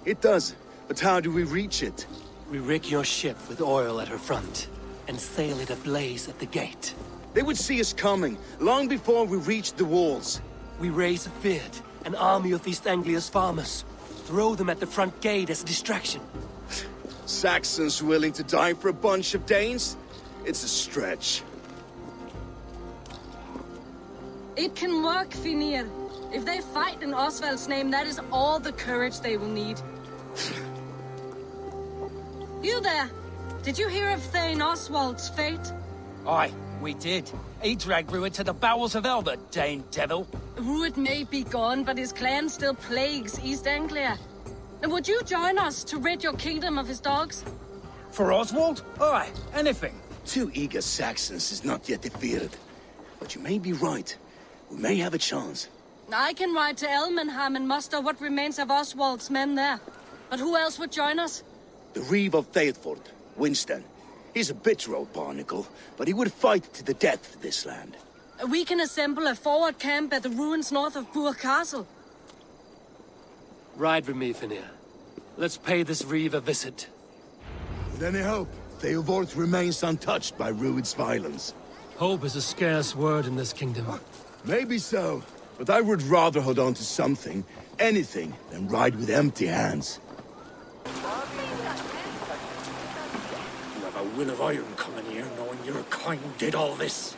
It does, but how do we reach it? We rig your ship with oil at her front, and sail it ablaze at the gate. They would see us coming, long before we reached the walls. We raise a beard, an army of East Anglia's farmers. Throw them at the front gate as a distraction. Saxons willing to die for a bunch of Danes? It's a stretch. It can work, Finir. If they fight in Oswald's name, that is all the courage they will need. You there! Did you hear of Thane Oswald's fate? Aye, we did. He dragged Ruid to the bowels of hell, the Dane devil. Ruid may be gone, but his clan still plagues East Anglia. And would you join us to rid your kingdom of his dogs? For Oswald? Aye, anything. 2 eager Saxons is not yet defeated. But you may be right. We may have a chance. I can ride to Elmenham and muster what remains of Oswald's men there. But who else would join us? The Reeve of Thetford, Winston. He's a bitter old barnacle, but he would fight to the death for this land. We can assemble a forward camp at the ruins north of Burr Castle. Ride with me, Finir. Let's pay this Reeve a visit. With any hope, Theodort remains untouched by Ruid's violence. Hope is a scarce word in this kingdom. Maybe so, but I would rather hold on to something, anything, than ride with empty hands. You have a will of iron coming here, knowing your kind did all this.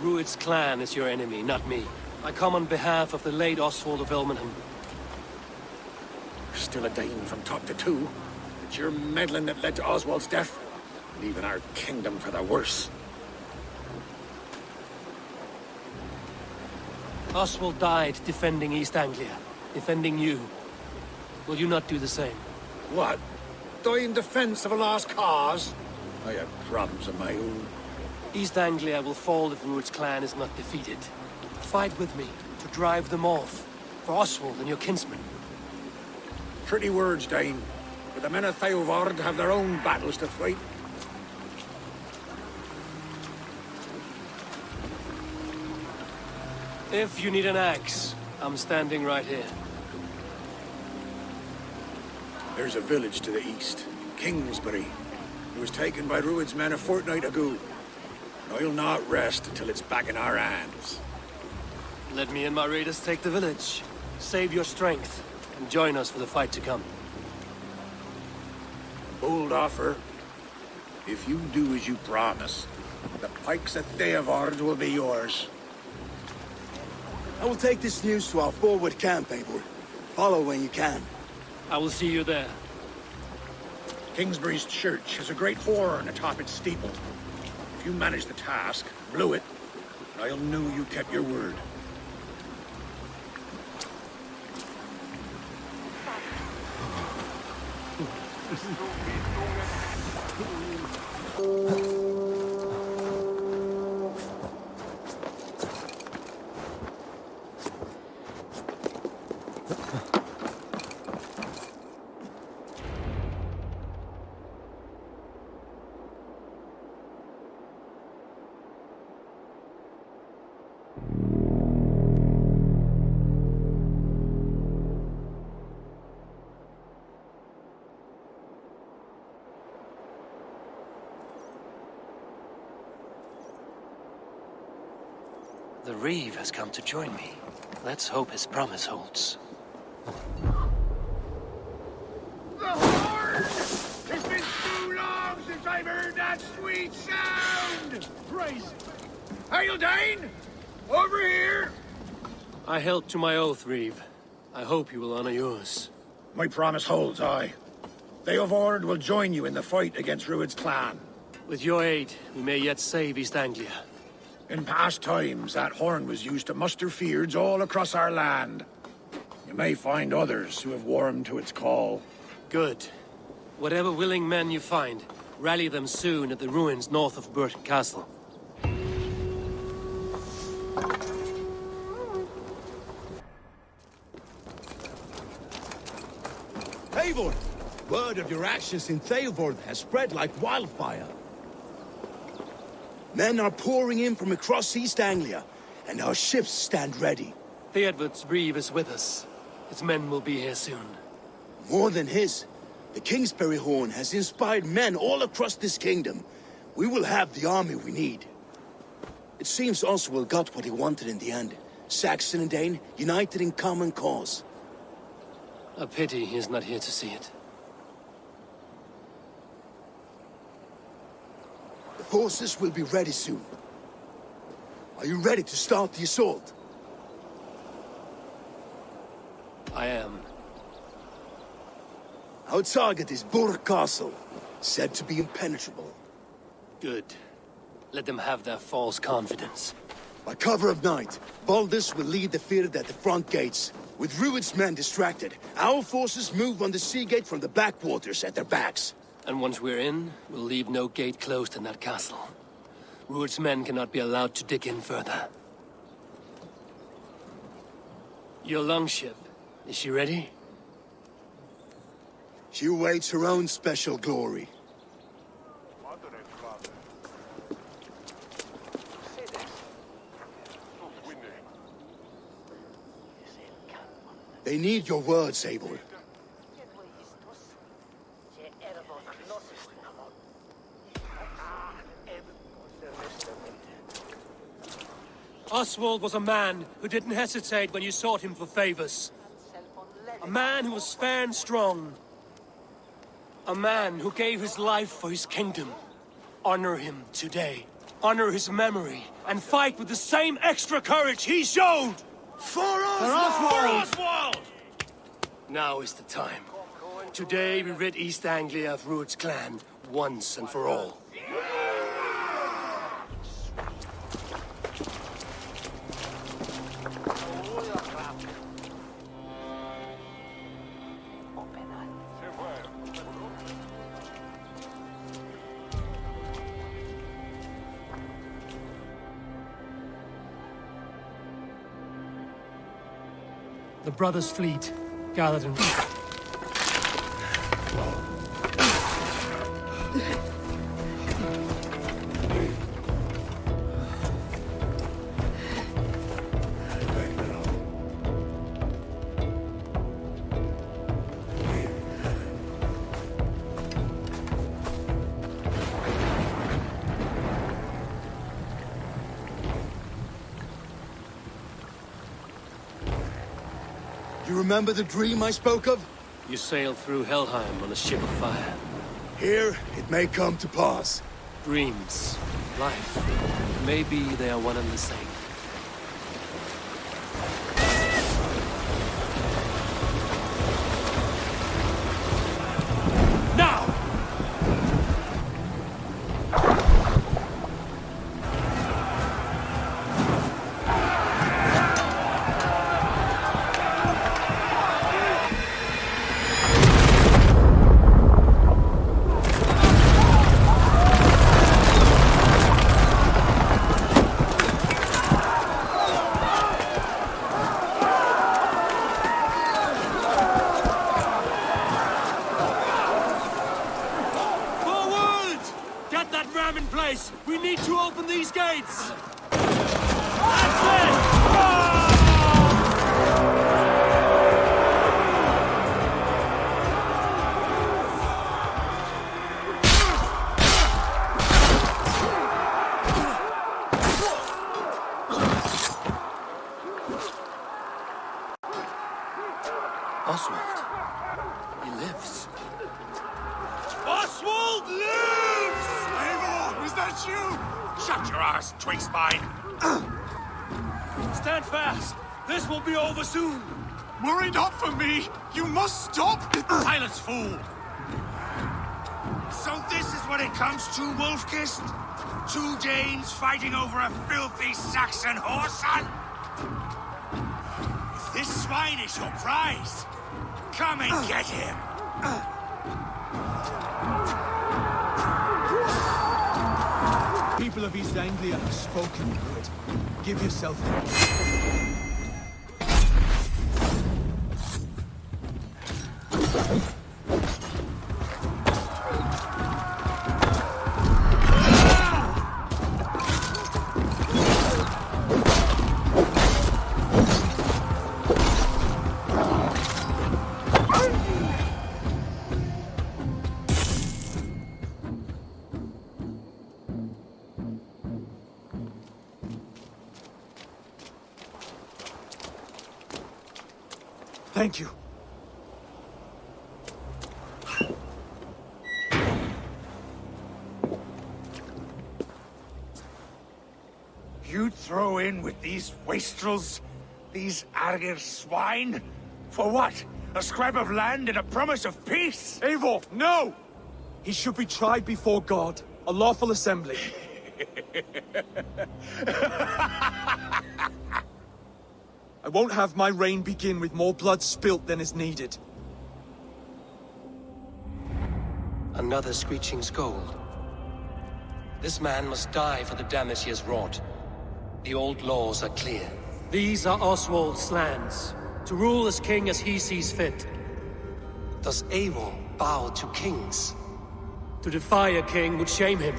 Ruid's clan is your enemy, not me. I come on behalf of the late Oswald of Elmenham. Still a Dane from top to two. It's your meddling that led to Oswald's death, leaving our kingdom for the worse. Oswald died defending East Anglia, defending you. Will you not do the same? What? Die in defense of a lost cause? I have problems of my own. East Anglia will fall if Ruid's clan is not defeated. Fight with me to drive them off, for Oswald and your kinsmen. Pretty words, Dane. But the men of Theodord have their own battles to fight. If you need an axe, I'm standing right here. There's a village to the east, Kingsbury. It was taken by Ruid's men a fortnight ago. And I'll not rest until it's back in our hands. Let me and my raiders take the village. Save your strength, and join us for the fight to come. A bold offer. If you do as you promise, the pikes at Theodord will be yours. I will take this news to our forward camp, Eivor. Follow when you can. I will see you there. Kingsbury's church has a great horn atop its steeple. If you manage the task, blow it, and I'll know you kept your word. The Reeve has come to join me. Let's hope his promise holds. The horn! It's been too long since I've heard that sweet sound! Praise it! Hail, Dane! Over here! I held to my oath, Reeve. I hope you will honor yours. My promise holds, aye. Theodord will join you in the fight against Ruid's clan. With your aid, we may yet save East Anglia. In past times, that horn was used to muster fyrds all across our land. You may find others who have warmed to its call. Good. Whatever willing men you find, rally them soon at the ruins north of Burt Castle. Eivor! Word of your actions in Theodord has spread like wildfire. Men are pouring in from across East Anglia, and our ships stand ready. Theodward's reeve is with us. His men will be here soon. More than his. The Kingsbury Horn has inspired men all across this kingdom. We will have the army we need. It seems Oswald got what he wanted in the end. Saxon and Dane united in common cause. A pity he is not here to see it. The forces will be ready soon. Are you ready to start the assault? I am. Our target is Burt Castle, said to be impenetrable. Good. Let them have their false confidence. By cover of night, Baldus will lead the field at the front gates. With Ruid's men distracted, our forces move on the sea gate from the backwaters at their backs. And once we're in, we'll leave no gate closed in that castle. Ruid's men cannot be allowed to dig in further. Your longship, is she ready? She awaits her own special glory. They need your words, Eivor. Oswald was a man who didn't hesitate when you sought him for favors. A man who was fair and strong. A man who gave his life for his kingdom. Honor him today. Honor his memory. And fight with the same extra courage he showed! For Oswald! For Oswald! Now is the time. Today we rid East Anglia of Ruid's clan, once and for all. The brothers' fleet gathered in... You remember the dream I spoke of? You sailed through Helheim on a ship of fire. Here, it may come to pass. Dreams, life, maybe they are one and the same. We need to open these gates! That's it! Oswald. He lives. Oswald lives! Eivor, is that you? Shut your ass, twig spine! Stand fast! This will be over soon! Worry not for me! You must stop! Silence, fool! So this is what it comes to, Wolfkist? 2 Danes fighting over a filthy Saxon whoreson? If this swine is your prize! Come and get him! People of East Anglia have spoken, Ruid. Give yourself up. Thank you. You throw in with these wastrels? These arger swine? For what? A scrap of land and a promise of peace? Eivor, no! He should be tried before God, a lawful assembly. I won't have my reign begin with more blood spilt than is needed. Another screeching scold. This man must die for the damage he has wrought. The old laws are clear. These are Oswald's lands, to rule as king as he sees fit. Does Eivor bow to kings? To defy a king would shame him.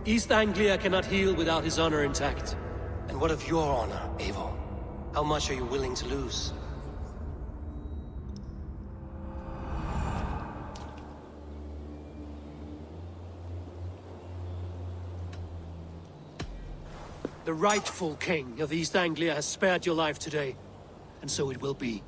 East Anglia cannot heal without his honor intact. And what of your honor, Eivor? How much are you willing to lose? The rightful king of East Anglia has spared your life today, and so it will be.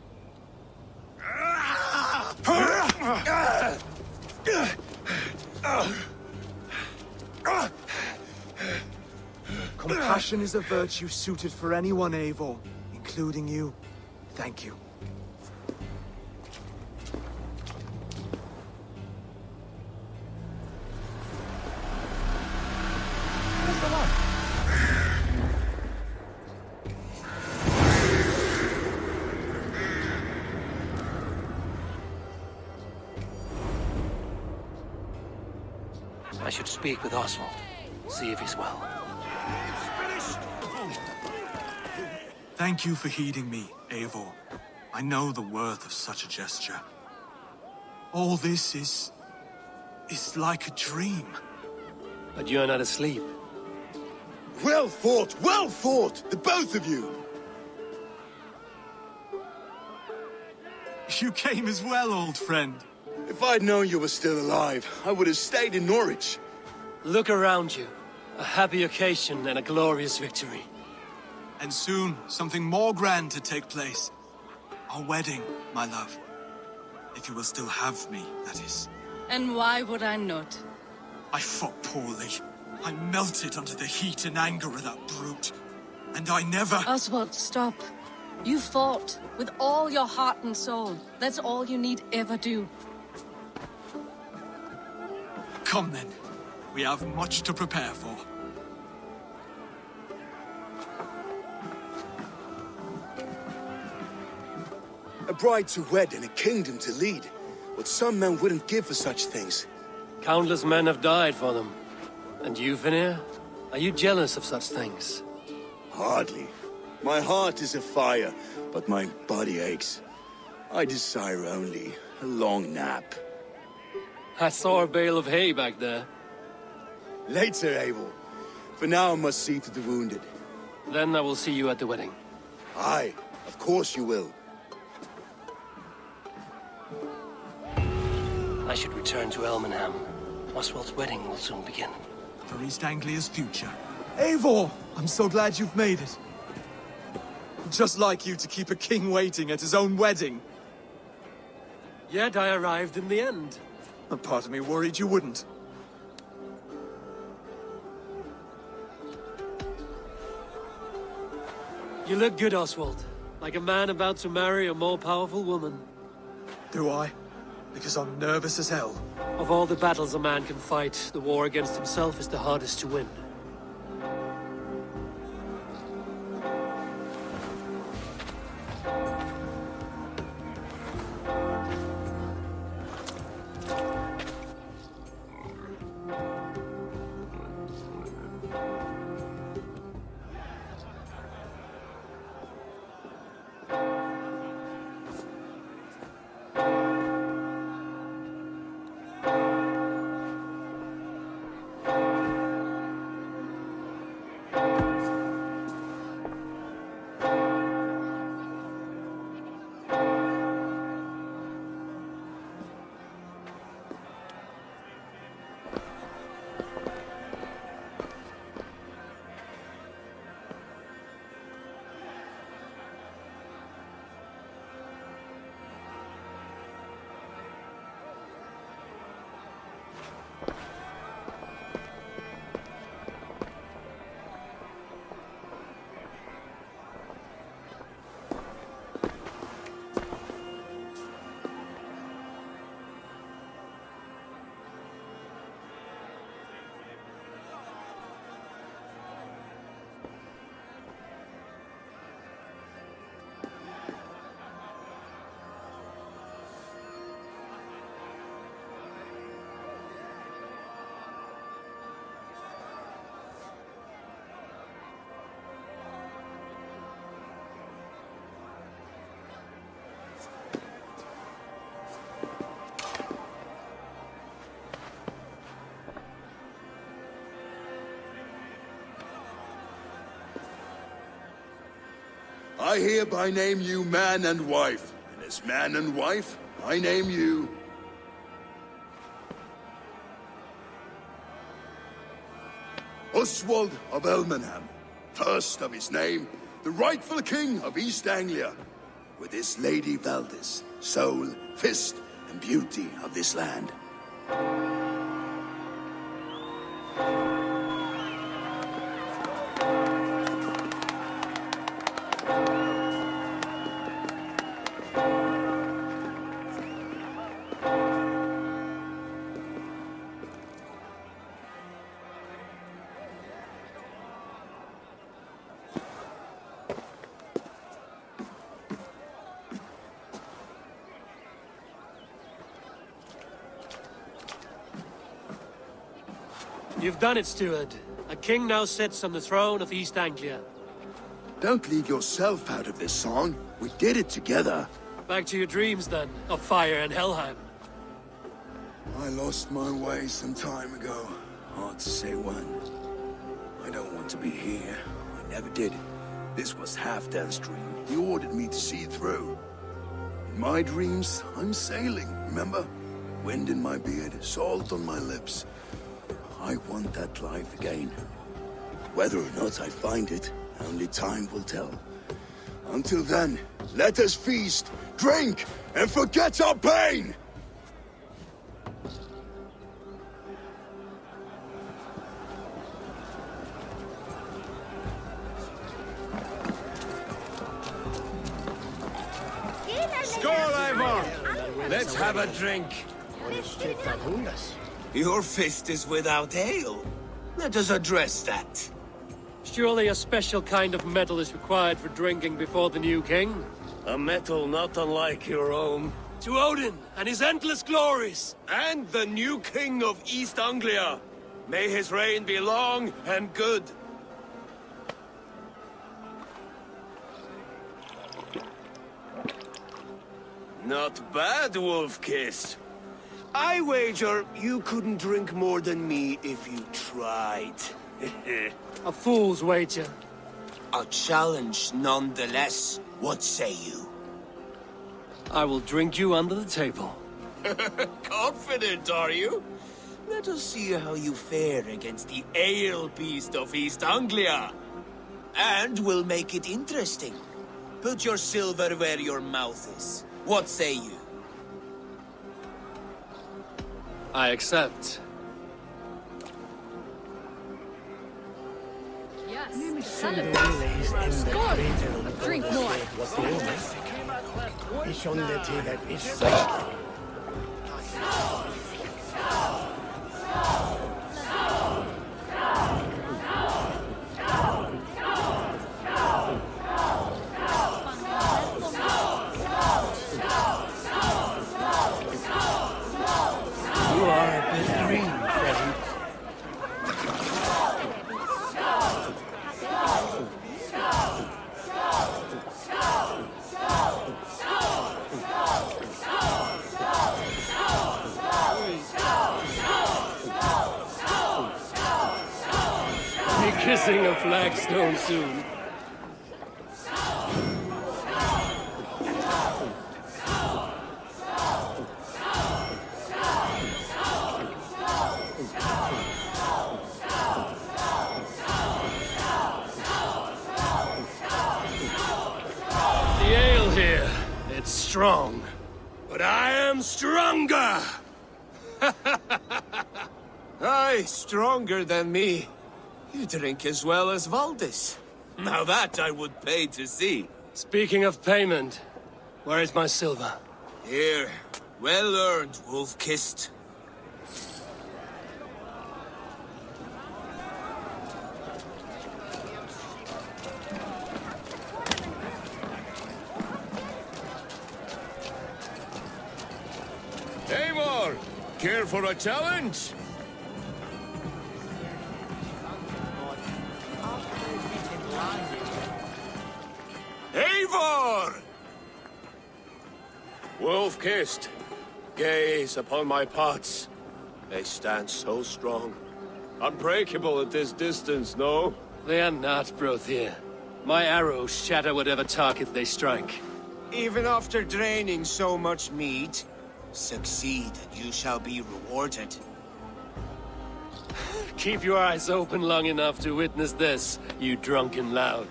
Compassion is a virtue suited for anyone, Eivor, including you. Thank you. I should speak with Oswald, see if he's well. Thank you for heeding me, Eivor. I know the worth of such a gesture. All this is like a dream. But you're not asleep. Well fought, the both of you! You came as well, old friend. If I'd known you were still alive, I would have stayed in Norwich. Look around you. A happy occasion and a glorious victory. And soon, something more grand to take place. Our wedding, my love. If you will still have me, that is. And why would I not? I fought poorly. I melted under the heat and anger of that brute. And I never... Oswald, stop. You fought with all your heart and soul. That's all you need ever do. Come then. We have much to prepare for. A bride to wed and a kingdom to lead. What some men wouldn't give for such things. Countless men have died for them. And you, Finir? Are you jealous of such things? Hardly. My heart is afire, but my body aches. I desire only a long nap. I saw a bale of hay back there. Later, Abel. For now I must see to the wounded. Then I will see you at the wedding. Aye, of course you will. I should return to Elmenham. Oswald's wedding will soon begin. For East Anglia's future. Eivor! I'm so glad you've made it. Just like you to keep a king waiting at his own wedding. Yet I arrived in the end. A part of me worried you wouldn't. You look good, Oswald. Like a man about to marry a more powerful woman. Do I? Because I'm nervous as hell. Of all the battles a man can fight, the war against himself is the hardest to win. I hereby name you man and wife. And as man and wife, I name you... Oswald of Elmenham, first of his name, the rightful king of East Anglia, with his lady Valdis, soul, fist, and beauty of this land. You've done it, steward. A king now sits on the throne of East Anglia. Don't leave yourself out of this song. We did it together. Back to your dreams, then, of fire and Helheim. I lost my way some time ago. Hard to say when. I don't want to be here. I never did. This was Halfdan's dream. He ordered me to see it through. In my dreams, I'm sailing, remember? Wind in my beard, salt on my lips. I want that life again. Whether or not I find it, only time will tell. Until then, let us feast, drink, and forget our pain! Skål, Ivor! Let's have a drink. Your fist is without ale. Let us address that. Surely a special kind of metal is required for drinking before the new king? A metal not unlike your own. To Odin and his endless glories! And the new king of East Anglia. May his reign be long and good. Not bad, Wolf-Kissed. I wager you couldn't drink more than me if you tried. A fool's wager. A challenge nonetheless. What say you? I will drink you under the table. Confident, are you? Let us see how you fare against the ale beast of East Anglia. And we'll make it interesting. Put your silver where your mouth is. What say you? I accept. Yes. Skål! Drink more. You are a bit green, Freddy. Be kissing a flagstone soon. The ale here, it's strong. But I am stronger! Aye, stronger than me. You drink as well as Valdis. Now that I would pay to see. Speaking of payment, where is my silver? Here, well earned, Wolf-Kissed. Eivor, care for a challenge? Eivor! Wolf-Kissed, gaze upon my pots. They stand so strong. Unbreakable at this distance, no? They are not, Brothier. My arrows shatter whatever target they strike. Even after draining so much meat, succeed and you shall be rewarded. Keep your eyes open long enough to witness this, you drunken lout.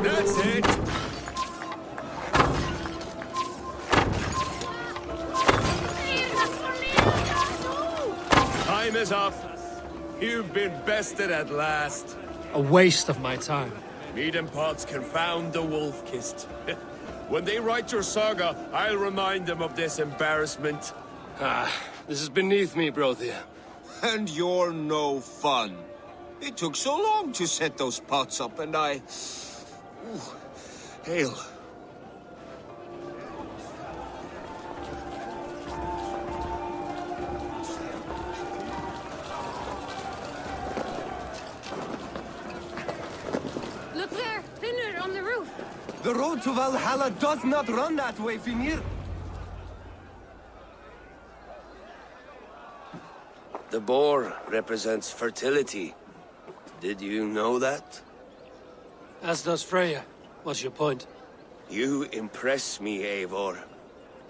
That's it! Time is up. You've been bested at last. A waste of my time. Mead and pots confound the wolf-kissed. When they write your saga, I'll remind them of this embarrassment. This is beneath me, Brothia. And you're no fun. It took so long to set those pots up, and I... Ooh, ale. Look there, Finir on the roof. The road to Valhalla does not run that way, Finir. The boar represents fertility. Did you know that? As does Freya. What's your point? You impress me, Eivor.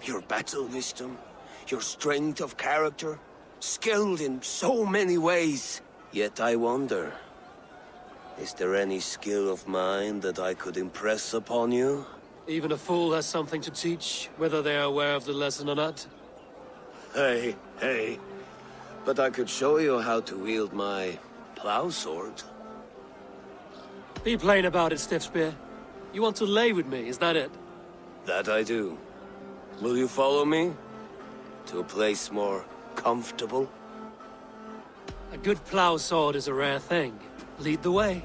Your battle wisdom, your strength of character, skilled in so many ways. Yet I wonder, is there any skill of mine that I could impress upon you? Even a fool has something to teach, whether they are aware of the lesson or not. Hey. But I could show you how to wield my plow sword. Be plain about it, Stiffspear. You want to lay with me, is that it? That I do. Will you follow me? To a place more comfortable? A good plow sword is a rare thing. Lead the way.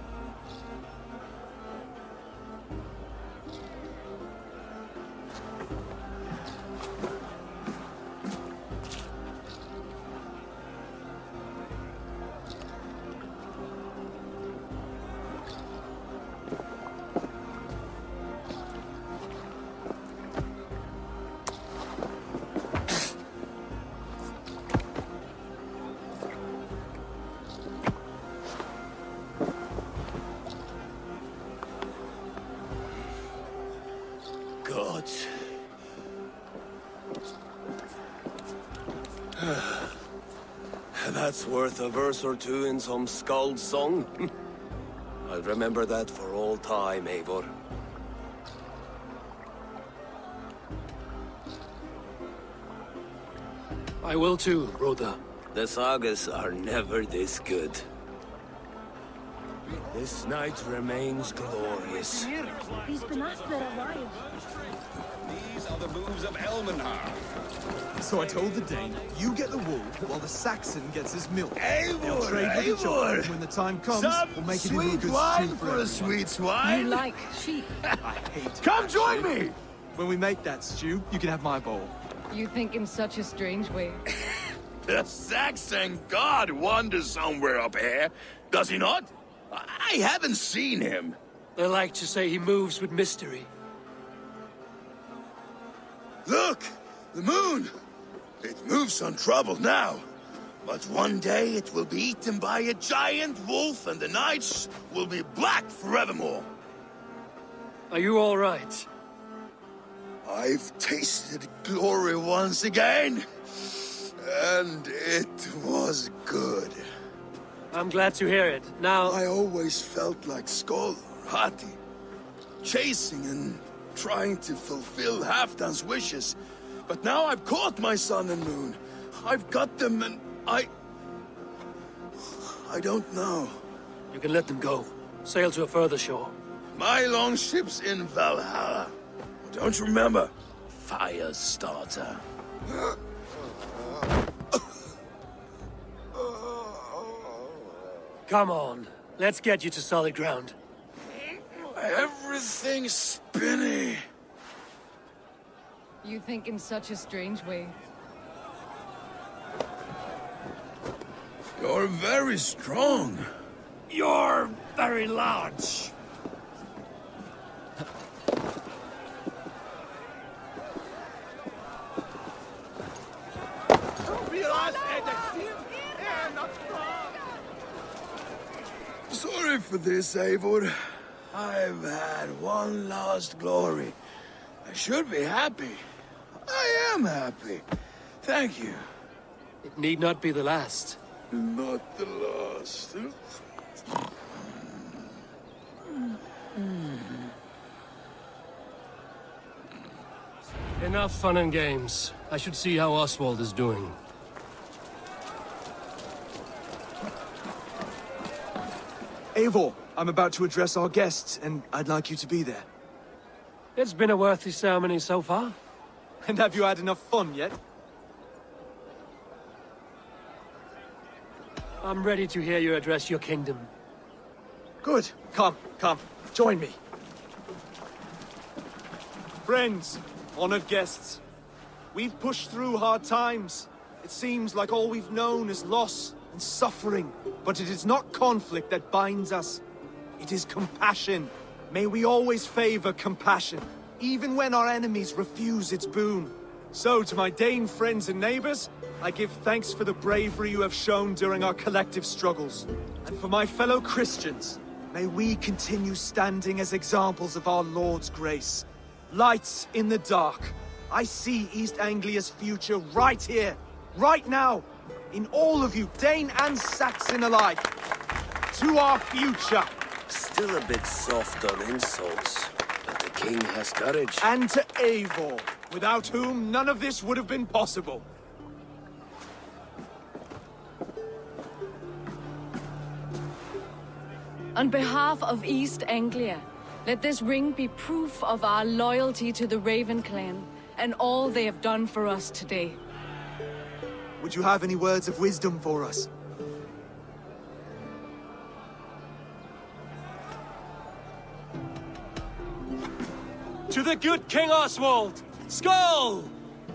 Gods. That's worth a verse or two in some skald's song. I'll remember that for all time, Eivor. I will too, Rhoda. The sagas are never this good. This night remains glorious. These Benasper arrived. These are the moves of Elmenhar. So I told the Dane, you get the wool, while the Saxon gets his milk. They'll Eivor, trade with each other, and when the time comes, we'll make it into a sweet good wine stew for everyone. a sweet swine. You like sheep. I hate Come that join stew. me. When we make that stew, you can have my bowl. You think in such a strange way. The Saxon god wanders somewhere up here, does he not? I haven't seen him. They like to say he moves with mystery. Look, the moon. It moves on trouble now. But one day it will be eaten by a giant wolf and the nights will be black forevermore. Are you all right? I've tasted glory once again. And it was good. I'm glad to hear it. Now... I always felt like Skoll, Hati, chasing and trying to fulfill Halfdan's wishes. But now I've caught my sun and moon. I've got them and I don't know. You can let them go. Sail to a further shore. My longship's in Valhalla. Don't you remember? Fire starter. Come on. Let's get you to solid ground. Everything's spinny. You think in such a strange way. You're very strong. You're very large. Sorry for this, Eivor. I've had one last glory. I should be happy. I am happy. Thank you. It need not be the last. Not the last. Enough fun and games. I should see how Oswald is doing. Eivor, I'm about to address our guests, and I'd like you to be there. It's been a worthy ceremony so far. And have you had enough fun yet? I'm ready to hear you address your kingdom. Good. Come, join me. Friends, honored guests, we've pushed through hard times. It seems like all we've known is loss and suffering, but it is not conflict that binds us. It is compassion. May we always favor compassion, even when our enemies refuse its boon. So, to my Dane friends and neighbors, I give thanks for the bravery you have shown during our collective struggles. And for my fellow Christians, may we continue standing as examples of our Lord's grace. Lights in the dark. I see East Anglia's future right here, right now, in all of you, Dane and Saxon alike. To our future. Still a bit soft on insults, but the king has courage. And to Eivor, without whom none of this would have been possible. On behalf of East Anglia, let this ring be proof of our loyalty to the Raven clan and all they have done for us today. Would you have any words of wisdom for us? To the good King Oswald! Skull!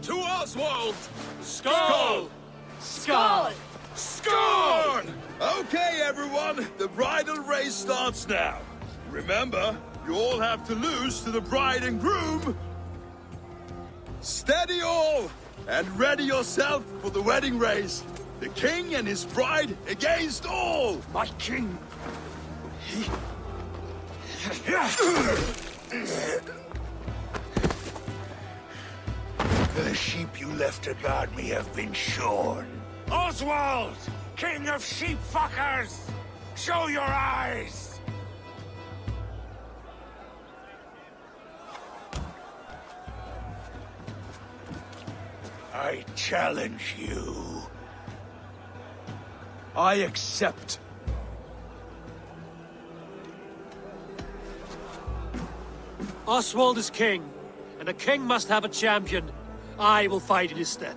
To Oswald! Skull! Skull! Skull! Okay, everyone, the bridal race starts now. Remember, you all have to lose to the bride and groom. Steady all, and ready yourself for the wedding race. The king and his bride against all. My king! The sheep you left to guard me have been shorn. Oswald! King of sheep fuckers! Show your eyes! I challenge you. I accept. Oswald is king, and a king must have a champion. I will fight in his stead.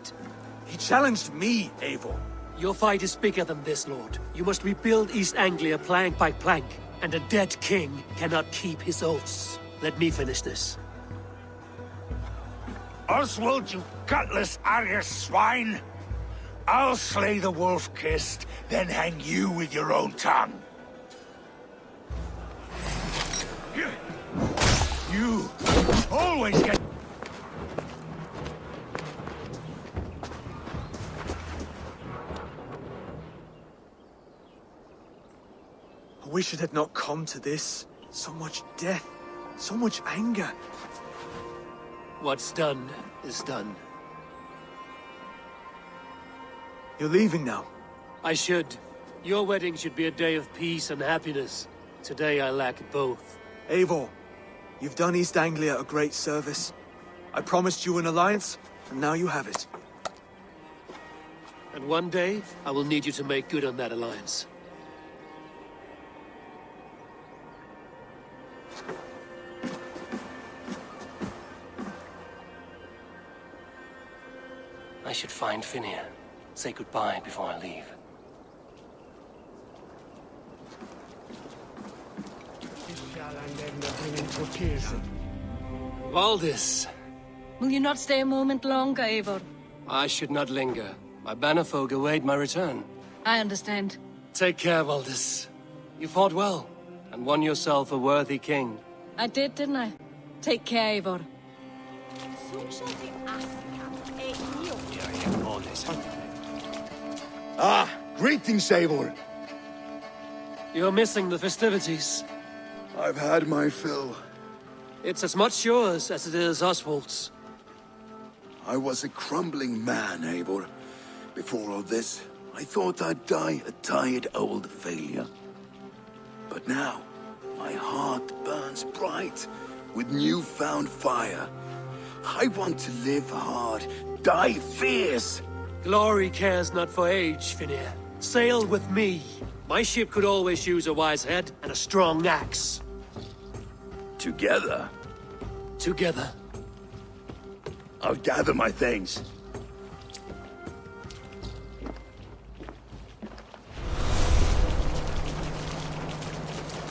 He challenged me, Eivor. Your fight is bigger than this, Lord. You must rebuild East Anglia plank by plank, and a dead king cannot keep his oaths. Let me finish this. Oswald, you gutless Arya swine! I'll slay the wolf-kissed, then hang you with your own tongue. You always get... I wish it had not come to this. So much death, so much anger. What's done is done. You're leaving now. I should. Your wedding should be a day of peace and happiness. Today I lack both. Eivor, you've done East Anglia a great service. I promised you an alliance, and now you have it. And one day, I will need you to make good on that alliance. I should find Finir. Say goodbye before I leave. Valdis. Will you not stay a moment longer, Eivor? I should not linger. My banner folk await my return. I understand. Take care, Valdis. You fought well, and won yourself a worthy king. I did, didn't I? Take care, Eivor. Ah, greetings, Eivor. You're missing the festivities. I've had my fill. It's as much yours as it is Oswald's. I was a crumbling man, Eivor. Before all this, I thought I'd die a tired old failure. But now, my heart burns bright with newfound fire. I want to live hard, die fierce. Glory cares not for age, Finir. Sail with me. My ship could always use a wise head and a strong axe. Together? Together. I'll gather my things.